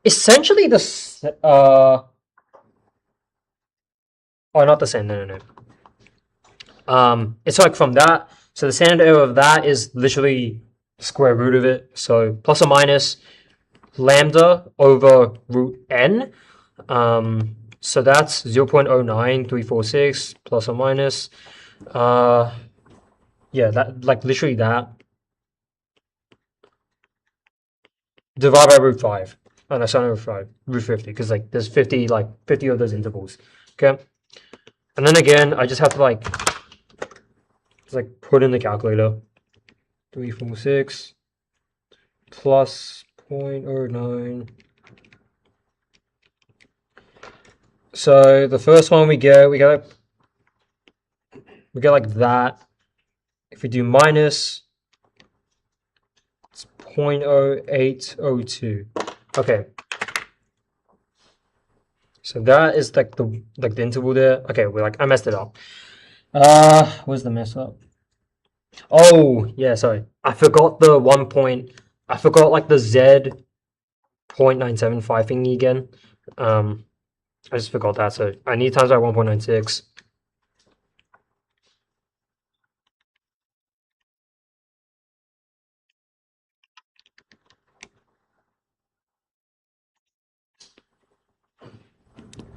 essentially the oh, not the same. No. It's like from that. So the standard error of that is literally square root of it. So plus or minus lambda over root n. So that's 0.09346 plus or minus. Yeah, that like literally that. Divide by root 5. Oh no, sorry, root 50, because like there's 50 of those intervals. Okay. And then again, I just have to just put in the calculator. 346 plus 0.09. So the first one we get like that. If we do minus, it's 0.0802. Okay. So that is like the interval there. Okay, I messed it up. Where's the mess up? Oh yeah, sorry. I forgot the I forgot like the Z 0.975 thingy again. I just forgot that, so I need times by 1.96.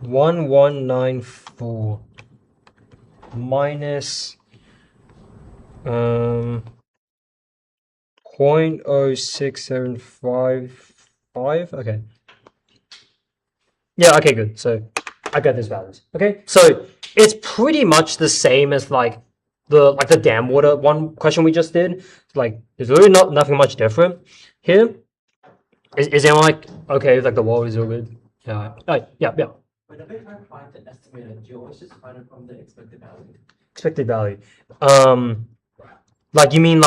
$1194 minus 0.06755. Okay. Yeah, okay, good. So I got these values. Okay, so it's pretty much the same as the dam water one question we just did. Like there's really nothing much different here. Is anyone okay with the water is all good? Yeah. Yeah. Whenever you try to find the estimated, do you always just find it from the expected value? Expected value. You mean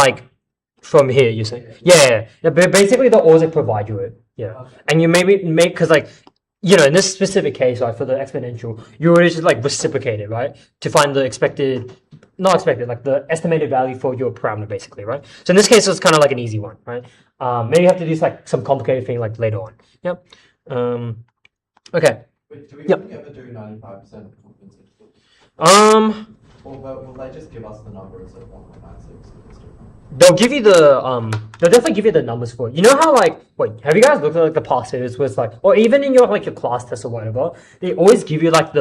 from here? You say? Yeah. But basically, they'll always provide you it. Yeah. Okay. And you maybe make because in this specific case, for the exponential, you already just reciprocate it, right? To find the not expected, the estimated value for your parameter, basically, right? So in this case, it's kind of an easy one, right? Maybe you have to do some complicated thing later on. Yep. Okay. Wait, do we Yep. only ever do 95% compensation? Or will they just give us the number instead of 1.96? They'll give you they'll definitely give you the numbers for it. You know how wait, have you guys looked at the past series where it's or even in your your class test or whatever, they always give you hint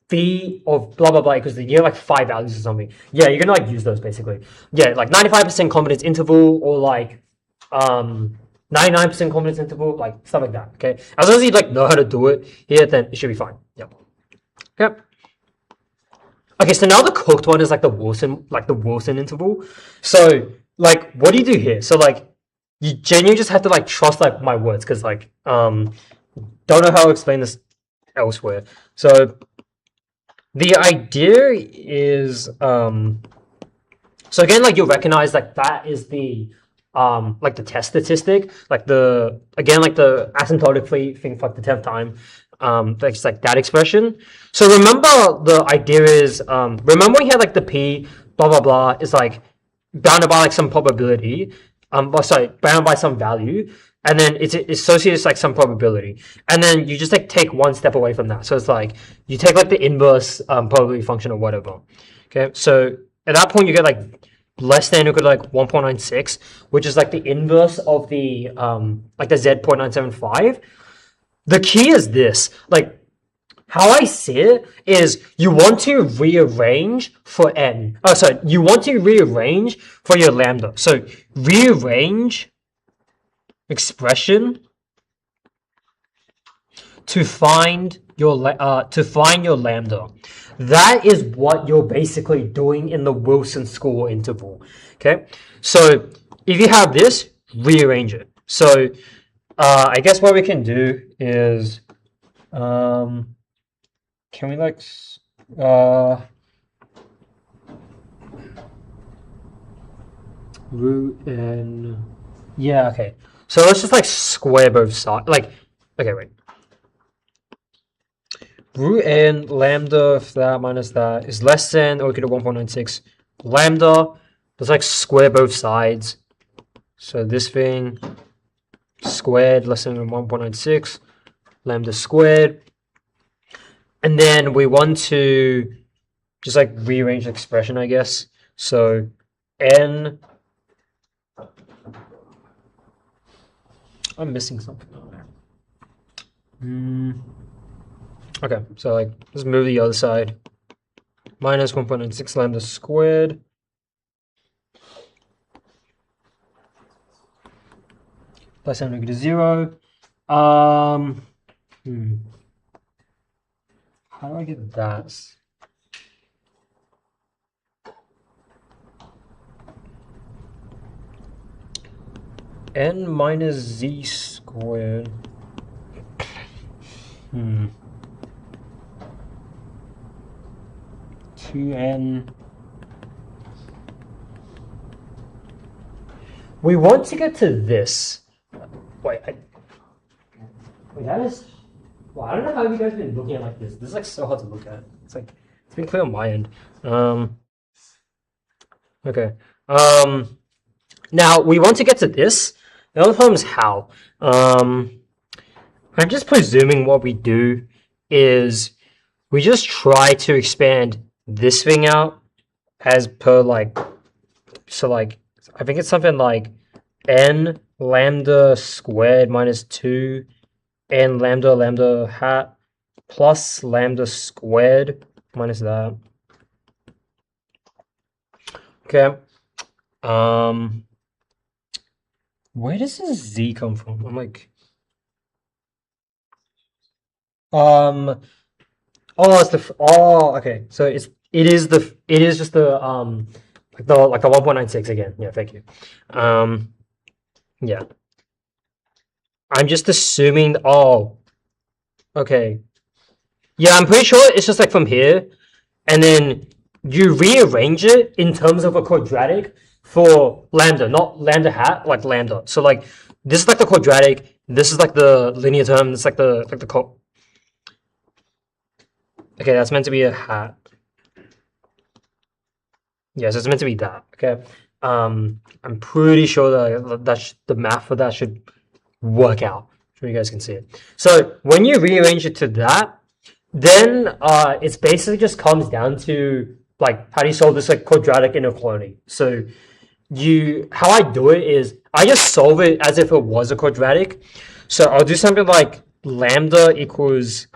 fee of blah blah blah because you get 5 values or something. Yeah, you're gonna use those basically. Yeah, 95% confidence interval or 99% confidence interval, stuff like that. Okay, as long as you know how to do it here, then it should be fine. Yep. Okay. Okay, so now the cooked one is the Wilson interval. So what do you do here? So you genuinely just have to trust my words because don't know how to explain this elsewhere. So the idea is so again you'll recognize that is the the test statistic, the asymptotic thing for the 10th time. That's that expression. So remember the idea is remember we had the p blah blah blah is bounded by some probability, bounded by some value, and then it's associated with some probability, and then you just take one step away from that. So it's you take the inverse probability function or whatever. Okay, so at that point you get less than or equal to 1.96, which is the inverse of the the Z 0.975. The key is this, how I see it is you want to rearrange for n. Oh, sorry, you want to rearrange for your lambda. So rearrange expression to find to find your lambda. That is what you're basically doing in the Wilson score interval. Okay, so if you have this, rearrange it. So I guess what we can do is, can we like, root n, yeah, okay. So let's just like square both sides. Like, okay, wait. Root n lambda of that minus that is less than or equal to 1.96 lambda. Let's like square both sides. So this thing squared less than 1.96 lambda squared. And then we want to just like rearrange the expression, I guess. So n, I'm missing something on there. Okay, so like let's move the other side. Minus 1.96 lambda squared. Plus n equal to 0. How do I get that? N minus z squared. 2n. We want to get to this. Wait, that is. Well, I don't know how you guys have been looking at it like this. This is like so hard to look at. It's like it's been clear on my end. Okay. Now we want to get to this. The only problem is how. I'm just presuming what we do is we just try to expand this thing out as per like, so like I think it's something like n lambda squared minus 2 n lambda hat plus lambda squared minus that. Okay. Where does this z come from? I'm like, oh, it's the okay. So it is just the like the 1.96 again. Yeah, thank you. Yeah. I'm just assuming. Oh, okay. Yeah, I'm pretty sure it's just like from here, and then you rearrange it in terms of a quadratic for lambda, not lambda hat, like lambda. So like this is like the quadratic, this is like the linear term, this is like the okay, that's meant to be a hat. Yes, it's meant to be that. Okay. I'm pretty sure that the math for that should work out. So you guys can see it. So when you rearrange it to that, then it's basically just comes down to like how do you solve this like quadratic inequality. So how I do it is I just solve it as if it was a quadratic. So I'll do something like lambda equals,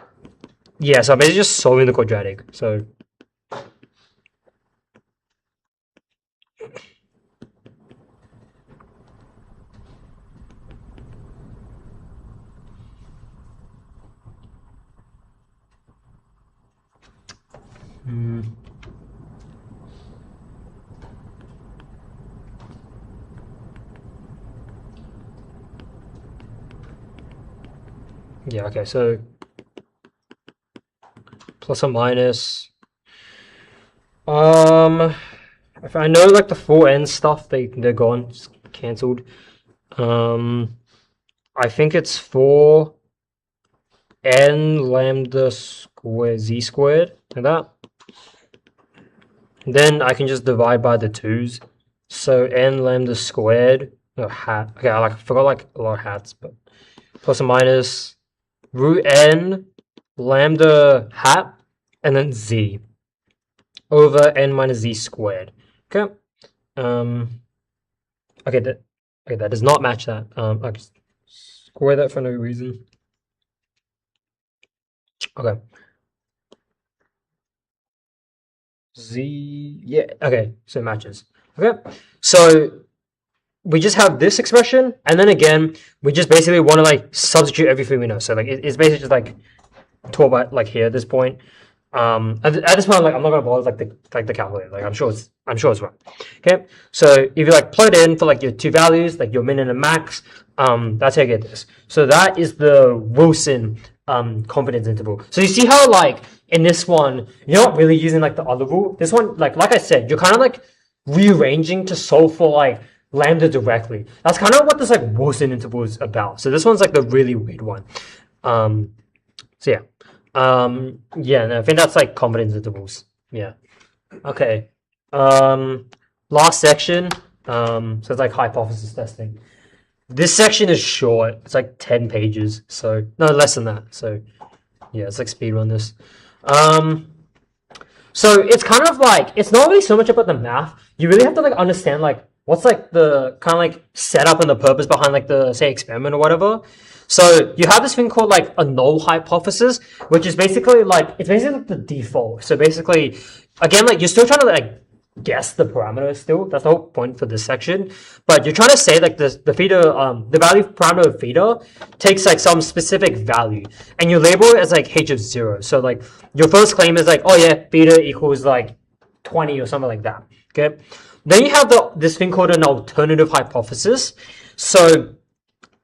yeah, so I'm basically just solving the quadratic. So yeah, okay, so plus or minus. If I know like the 4n stuff, they're gone, just cancelled. I think it's 4n lambda square z squared, like that. Then I can just divide by the 2's. So n lambda squared, hat. Okay, I forgot like a lot of hats, but plus or minus root n lambda hat and then z over n minus z squared. Okay. Okay, that does not match that. I just square that for no reason. Okay. Z, yeah, okay, so it matches. Okay, so we just have this expression, and then again, we just basically want to like substitute everything we know. So like it's basically just like 12 by like here at this point. At this point, like I'm not gonna bother the calculator. Like I'm sure it's right. Okay, so if you like plug it in for like your two values, like your min and a max, that's how you get this. So that is the Wilson confidence interval. So you see how like in this one you're not really using like the other rule. This one, like I said, you're kind of like rearranging to solve for like lambda directly. That's kind of what this like Wilson interval is about. So this one's like the really weird one. So yeah. Yeah, no, I think that's like confidence intervals. Yeah. Okay. Last section. So it's like hypothesis testing. This section is short. It's like 10 pages. So no, less than that. So yeah, it's like speed run this. So it's kind of like, it's not really so much about the math. You really have to like understand like what's like the kind of like setup and the purpose behind like the say experiment or whatever. So you have this thing called like a null hypothesis, which is basically like, it's basically like the default. So basically, again, like you're still trying to like guess the parameter still. That's the whole point for this section. But you're trying to say like the theta, the value parameter of theta takes like some specific value and you label it as like h of 0. So like your first claim is like, oh yeah, theta equals like 20 or something like that. Okay. Then you have this thing called an alternative hypothesis. So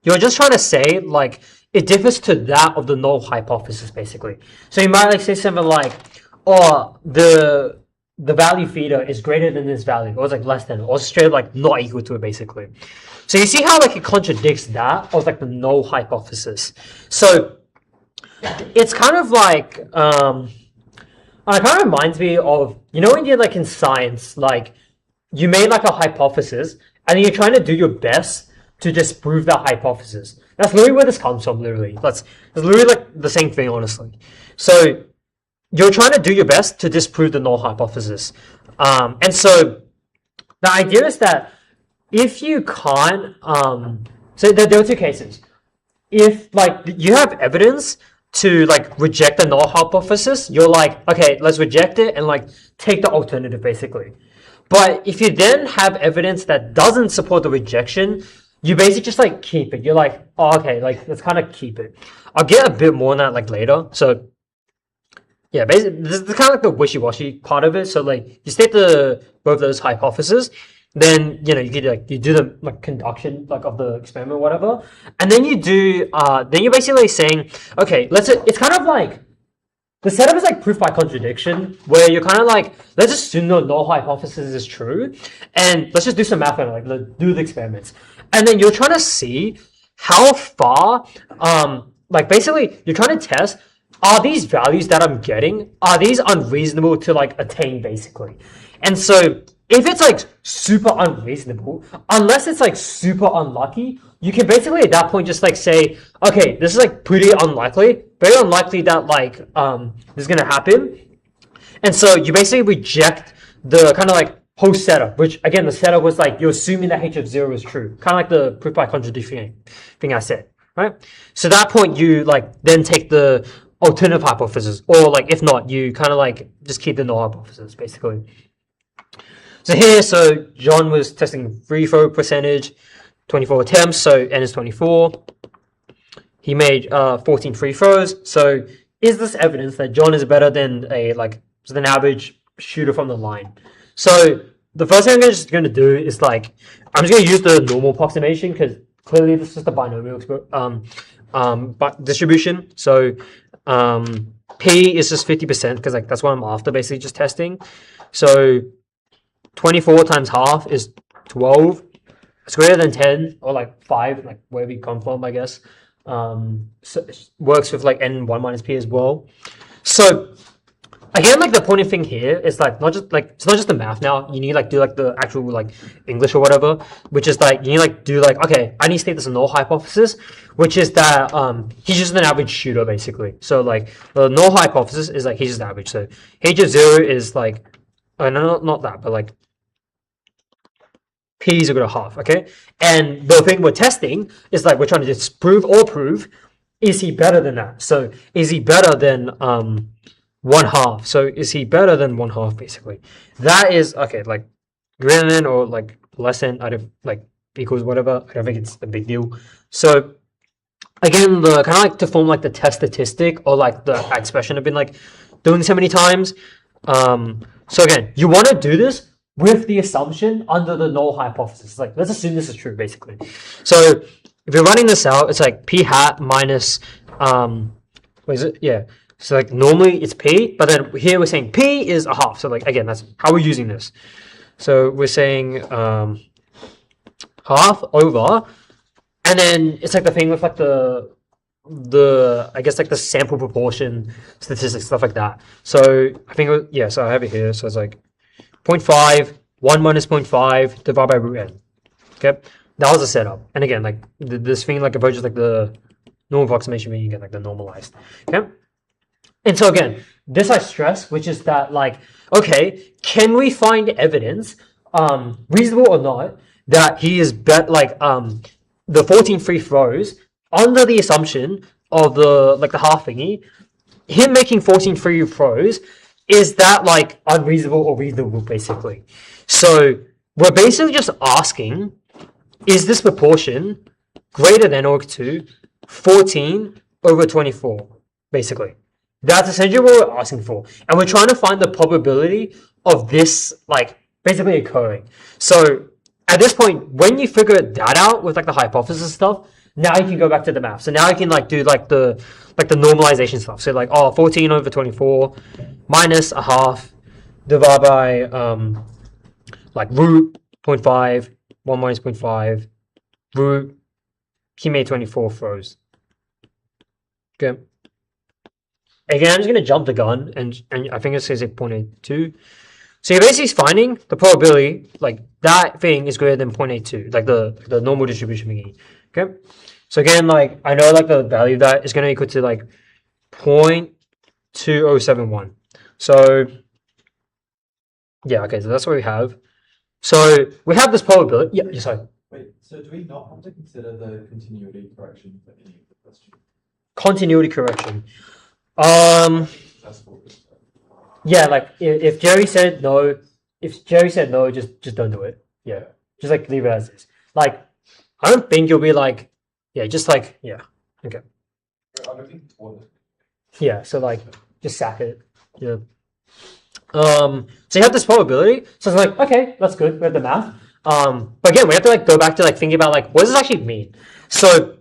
you're just trying to say like it differs to that of the null hypothesis basically. So you might like say something like, oh, the value theta is greater than this value, or it's like less than, or straight like not equal to it basically. So you see how like it contradicts that of like the null hypothesis. So it's kind of like it kind of reminds me of, you know, when you're like in science, like you made like a hypothesis and then you're trying to do your best to disprove that hypothesis. That's literally where this comes from, literally. It's literally like the same thing, honestly. So you're trying to do your best to disprove the null hypothesis. And so the idea is that if you can't, so there are two cases. If like you have evidence to like reject the null hypothesis, you're like, okay, let's reject it and like take the alternative basically. But if you then have evidence that doesn't support the rejection, you basically just like keep it. You're like, oh, okay, like let's kind of keep it. I'll get a bit more on that like later. So yeah, basically this is kind of like the wishy-washy part of it. So like you state both those hypotheses, then you know you could like you do the like conduction like of the experiment or whatever, and then you do then you're basically saying, okay, it's kind of like the setup is like proof by contradiction, where you're kind of like, let's assume the null hypothesis is true, and let's just do some math on it, like let's do the experiments. And then you're trying to see how far, like basically you're trying to test, are these values that I'm getting, are these unreasonable to like attain basically? And so if it's like super unreasonable, unless it's like super unlucky, you can basically at that point just like say, okay, this is like pretty unlikely, very unlikely that like this is gonna happen. And so you basically reject the kind of like whole setup, which again the setup was like you're assuming that h of 0 is true, kind of like the proof by contradiction thing I said, right? So at that point you like then take the alternative hypothesis, or like if not, you kind of like just keep the null hypothesis basically. So here, so John was testing free throw percentage, 24 attempts, so n is 24. He made 14 free throws. So is this evidence that John is better than an average shooter from the line? So the first thing I'm just going to do is like, I'm just going to use the normal approximation because clearly this is the binomial distribution. So P is just 50% because like that's what I'm after, basically just testing. So 24 times half is 12. It's greater than 10 or like 5, like wherever you come from, I guess. So it works with like n1 minus p as well. So again, like the important thing here is like it's not just the math now. You need to like do like the actual like English or whatever, which is like you need to like do like, okay, I need to state this null hypothesis, which is that he's just an average shooter basically. So like the null hypothesis is like he's just average. So h of 0 is like no, not that, but like P is equal to half, okay? And the thing we're testing is like we're trying to disprove or prove, is he better than that? So is he better than 1/2? So is he better than 1/2 basically? That is, okay, like greater than or like less than, I don't like equals whatever. I don't think it's a big deal. So again, the kind of like to form like the test statistic or like the expression I've been like doing so many times. So again, you want to do this with the assumption under the null hypothesis. Like, let's assume this is true, basically. So if you're running this out, it's like p hat minus, what is it? Yeah. So like normally it's p, but then here we're saying p is a half. So like, again, that's how we're using this. So we're saying half over, and then it's like the thing with like the I guess like the sample proportion statistics, stuff like that. So I think so I have it here. So it's like 0.5, 1 minus 0.5 divided by root n. Okay, that was the setup. And again, like this thing like approaches like the normal approximation when you get like the normalized. Okay, and so again, this I stress, which is that like, okay, can we find evidence, reasonable or not, that he is the 14 free throws under the assumption of the half thingy, him making 14 free throws, is that like unreasonable or reasonable, basically? So we're basically just asking, is this proportion greater than or equal to 14 over 24, basically? That's essentially what we're asking for. And we're trying to find the probability of this like basically occurring. So at this point, when you figure that out with like the hypothesis stuff, now you can go back to the math. So now you can like do like the normalization stuff. So like 14 over 24 minus a half divided by like root 0.5, 1 minus 0.5, root, he made 24 throws. Okay. Again, I'm just gonna jump the gun and I think it says 0.82. So you're basically finding the probability, like that thing is greater than 0.82, like the normal distribution thingy. Okay. So again, like I know like the value of that is going to equal to like 0.2071. So yeah, okay, so that's what we have. So we have this probability. Yeah, sorry. Wait, so do we not have to consider the continuity correction for any of the questions? Continuity correction. That's what we're Yeah, like if Jerry said no, just don't do it. Yeah, just like leave it as is. Like I don't think you'll be like, yeah, just like yeah, okay. I don't think it's worth it. Yeah, so like just sack it. Yeah. So you have this probability. So it's like, okay, that's good. We have the math. But again, we have to like go back to like thinking about like what does this actually mean? So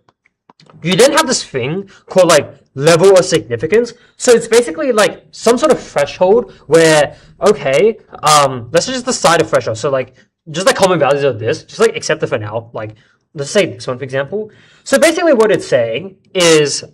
you then have this thing called like level of significance. So it's basically like some sort of threshold where, okay, let's just decide a threshold. So like just the common values of this, just like accept it for now. Like let's say this one, for example. So basically what it's saying is,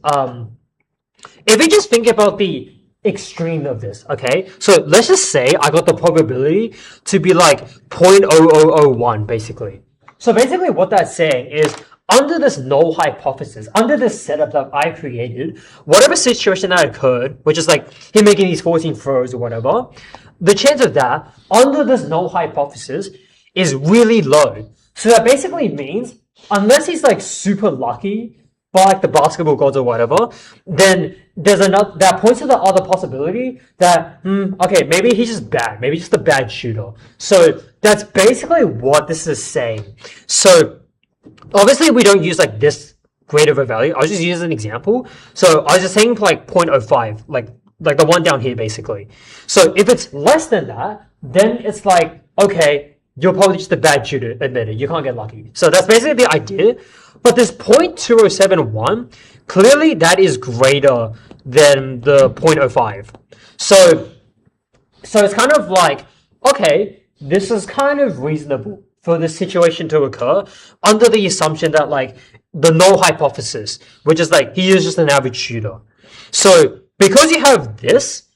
if you just think about the extreme of this, okay? So let's just say I got the probability to be like 0.0001, basically. So basically what that's saying is, under this null hypothesis, under this setup that I created, whatever situation that occurred, which is like him making these 14 throws or whatever, the chance of that under this null hypothesis is really low. So that basically means, unless he's like super lucky by like the basketball gods or whatever, then there's another that points to the other possibility that okay, maybe he's just bad, maybe just a bad shooter. So that's basically what this is saying. So obviously we don't use like this great of a value. I was just using an example. So I was just saying like 0.05, like the one down here basically. So if it's less than that, then it's like, okay, you're probably just a bad shooter, admit it. You can't get lucky. So that's basically the idea. But this 0.2071, clearly that is greater than the 0.05. So it's kind of like, okay, this is kind of reasonable for this situation to occur under the assumption that like the null hypothesis, which is like he is just an average shooter. So because you have this,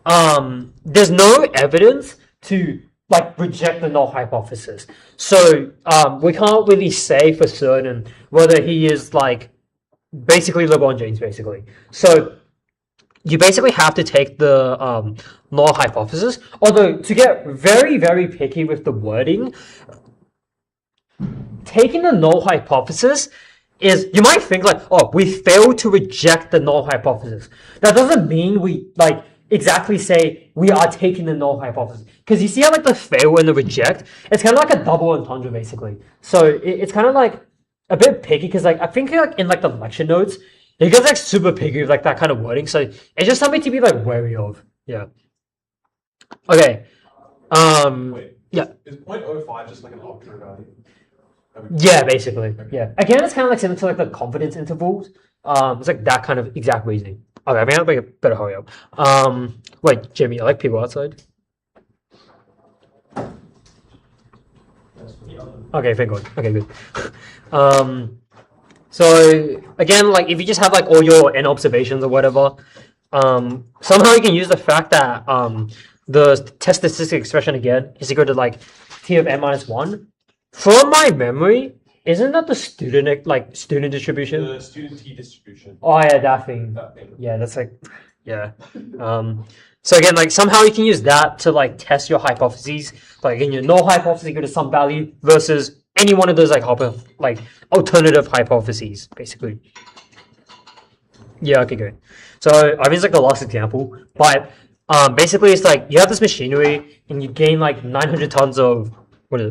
there's no evidence to like reject the null hypothesis. So we can't really say for certain whether he is like basically LeBron James, basically. So you basically have to take the null hypothesis. Although to get very, very picky with the wording, taking the null hypothesis is, you might think like, oh, we failed to reject the null hypothesis. That doesn't mean we like exactly say we are taking the null hypothesis. Because you see how like the fail and the reject, it's kind of like a double entendre basically. So it's kind of like, a bit picky because like I think like in like the lecture notes, you guys like super picky with like that kind of wording. So it's just something to be like wary of. Yeah. Okay. Wait. Yeah. Is 0.05 just like an arbitrary value? Yeah, basically. Yeah. Again, it's kind of like similar to like the confidence intervals. It's like that kind of exact reasoning. Okay, I mean, I better hurry up. Wait, Jimmy, I like people outside. Okay, thank God. Okay, good. So again, like if you just have like all your n observations or whatever, somehow you can use the fact that the test statistic expression again is equal to like t of n minus 1. From my memory, isn't that the student distribution? The student t distribution. Oh yeah, that thing. That thing. Yeah, that's like, yeah. So again, like somehow you can use that to like test your hypotheses. Like again, your null hypothesis equal to some value versus any one of those like alternative hypotheses, basically. Yeah, okay, good. So I mean, it's like the last example, but basically it's like you have this machinery and you gain like 900 tons of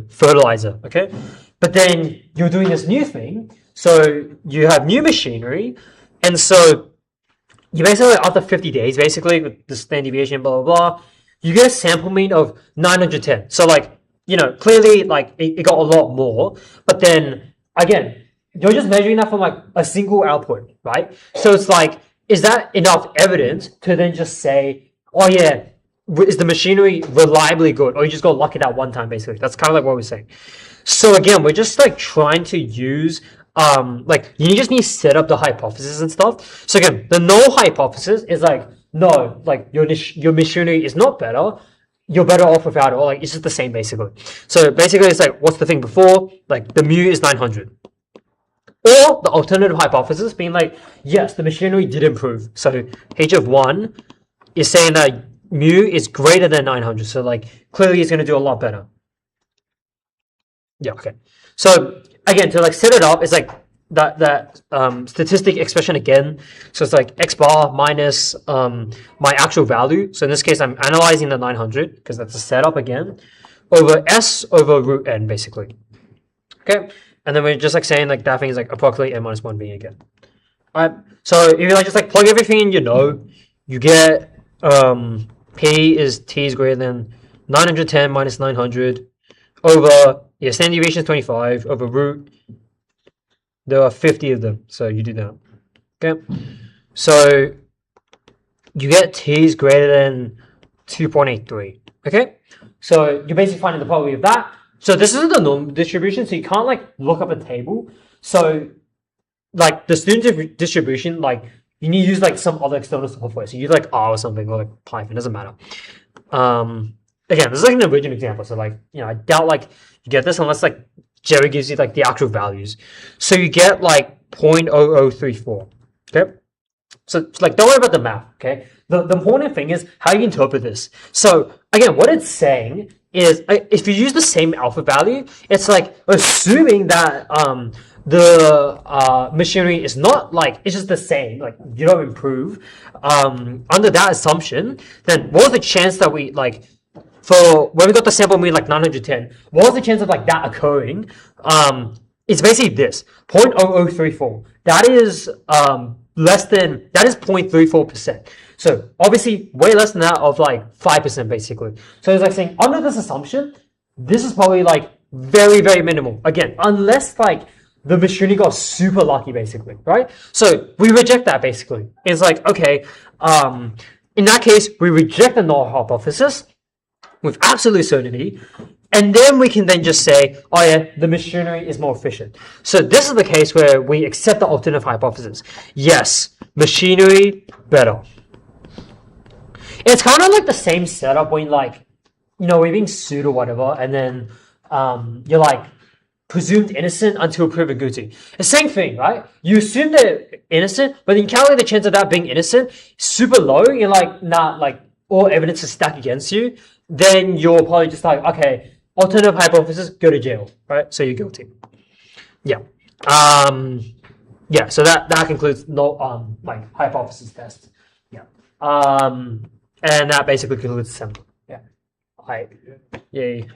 fertilizer, okay? But then you're doing this new thing, so you have new machinery, and so you basically after 50 days, basically with the standard deviation, blah blah blah, you get a sample mean of 910. So like, you know, clearly like it got a lot more, but then again, you're just measuring that from like a single output, right? So it's like, is that enough evidence to then just say, oh yeah, is the machinery reliably good, or you just got lucky that one time, basically? That's kind of like what we're saying. So again, we're just like trying to use like you just need to set up the hypothesis and stuff. So again, the null hypothesis is like, no, like your machinery is not better. You're better off without it, or like it's just the same basically. So basically, it's like, what's the thing before? Like the mu is 900. Or the alternative hypothesis being like, yes, the machinery did improve. So h of 1 is saying that mu is greater than 900. So like clearly it's going to do a lot better. Yeah, okay. So again, to like set it up, it's like that statistic expression again. So it's like x bar minus my actual value. So in this case, I'm analyzing the 900 because that's a setup again over s over root n basically. Okay. And then we're just like saying like that thing is like approximately n minus 1 being again. Alright, so if you like just like plug everything in, you get p is t is greater than 910 minus 900 over, yeah, standard deviation is 25 over root. There are 50 of them, so you do that. Okay, so you get t is greater than 2.83. Okay, so you're basically finding the probability of that. So this isn't the normal distribution, so you can't like look up a table. So like the student distribution, like you need to use like some other external software. So you use like R or something, or like Python, doesn't matter. Again, this is like an original example. So like, you know, I doubt like you get this unless like Jerry gives you like the actual values. So you get like 0.0034. Okay. So like, don't worry about the math. Okay. The important thing is how you interpret this. So again, what it's saying is if you use the same alpha value, it's like assuming that the machinery is not like, it's just the same, like you don't improve. Under that assumption, then what was the chance that we like, for when we got the sample mean like 910, what was the chance of like that occurring? It's basically this 0.0034. That is less than, that is 0.34%. So obviously way less than that of like 5% basically. So it's like saying under this assumption, this is probably like very, very minimal. Again, unless like the machinery got super lucky basically, right? So we reject that basically. It's like, okay, in that case, we reject the null hypothesis with absolute certainty. And then we can then just say, oh yeah, the machinery is more efficient. So this is the case where we accept the alternative hypothesis. Yes, machinery better. It's kind of like the same setup when like, you know, we're being sued or whatever, and then you're like presumed innocent until proven guilty. The same thing, right? You assume they're innocent, but then you calculate the chance of that being innocent super low. You're like, nah, like all evidence is stacked against you. Then you're probably just like, okay, alternative hypothesis, go to jail, right? So you're guilty. Yeah. Yeah, so that concludes no like hypothesis test. Yeah. And that basically concludes the seminar. Yeah. Yay.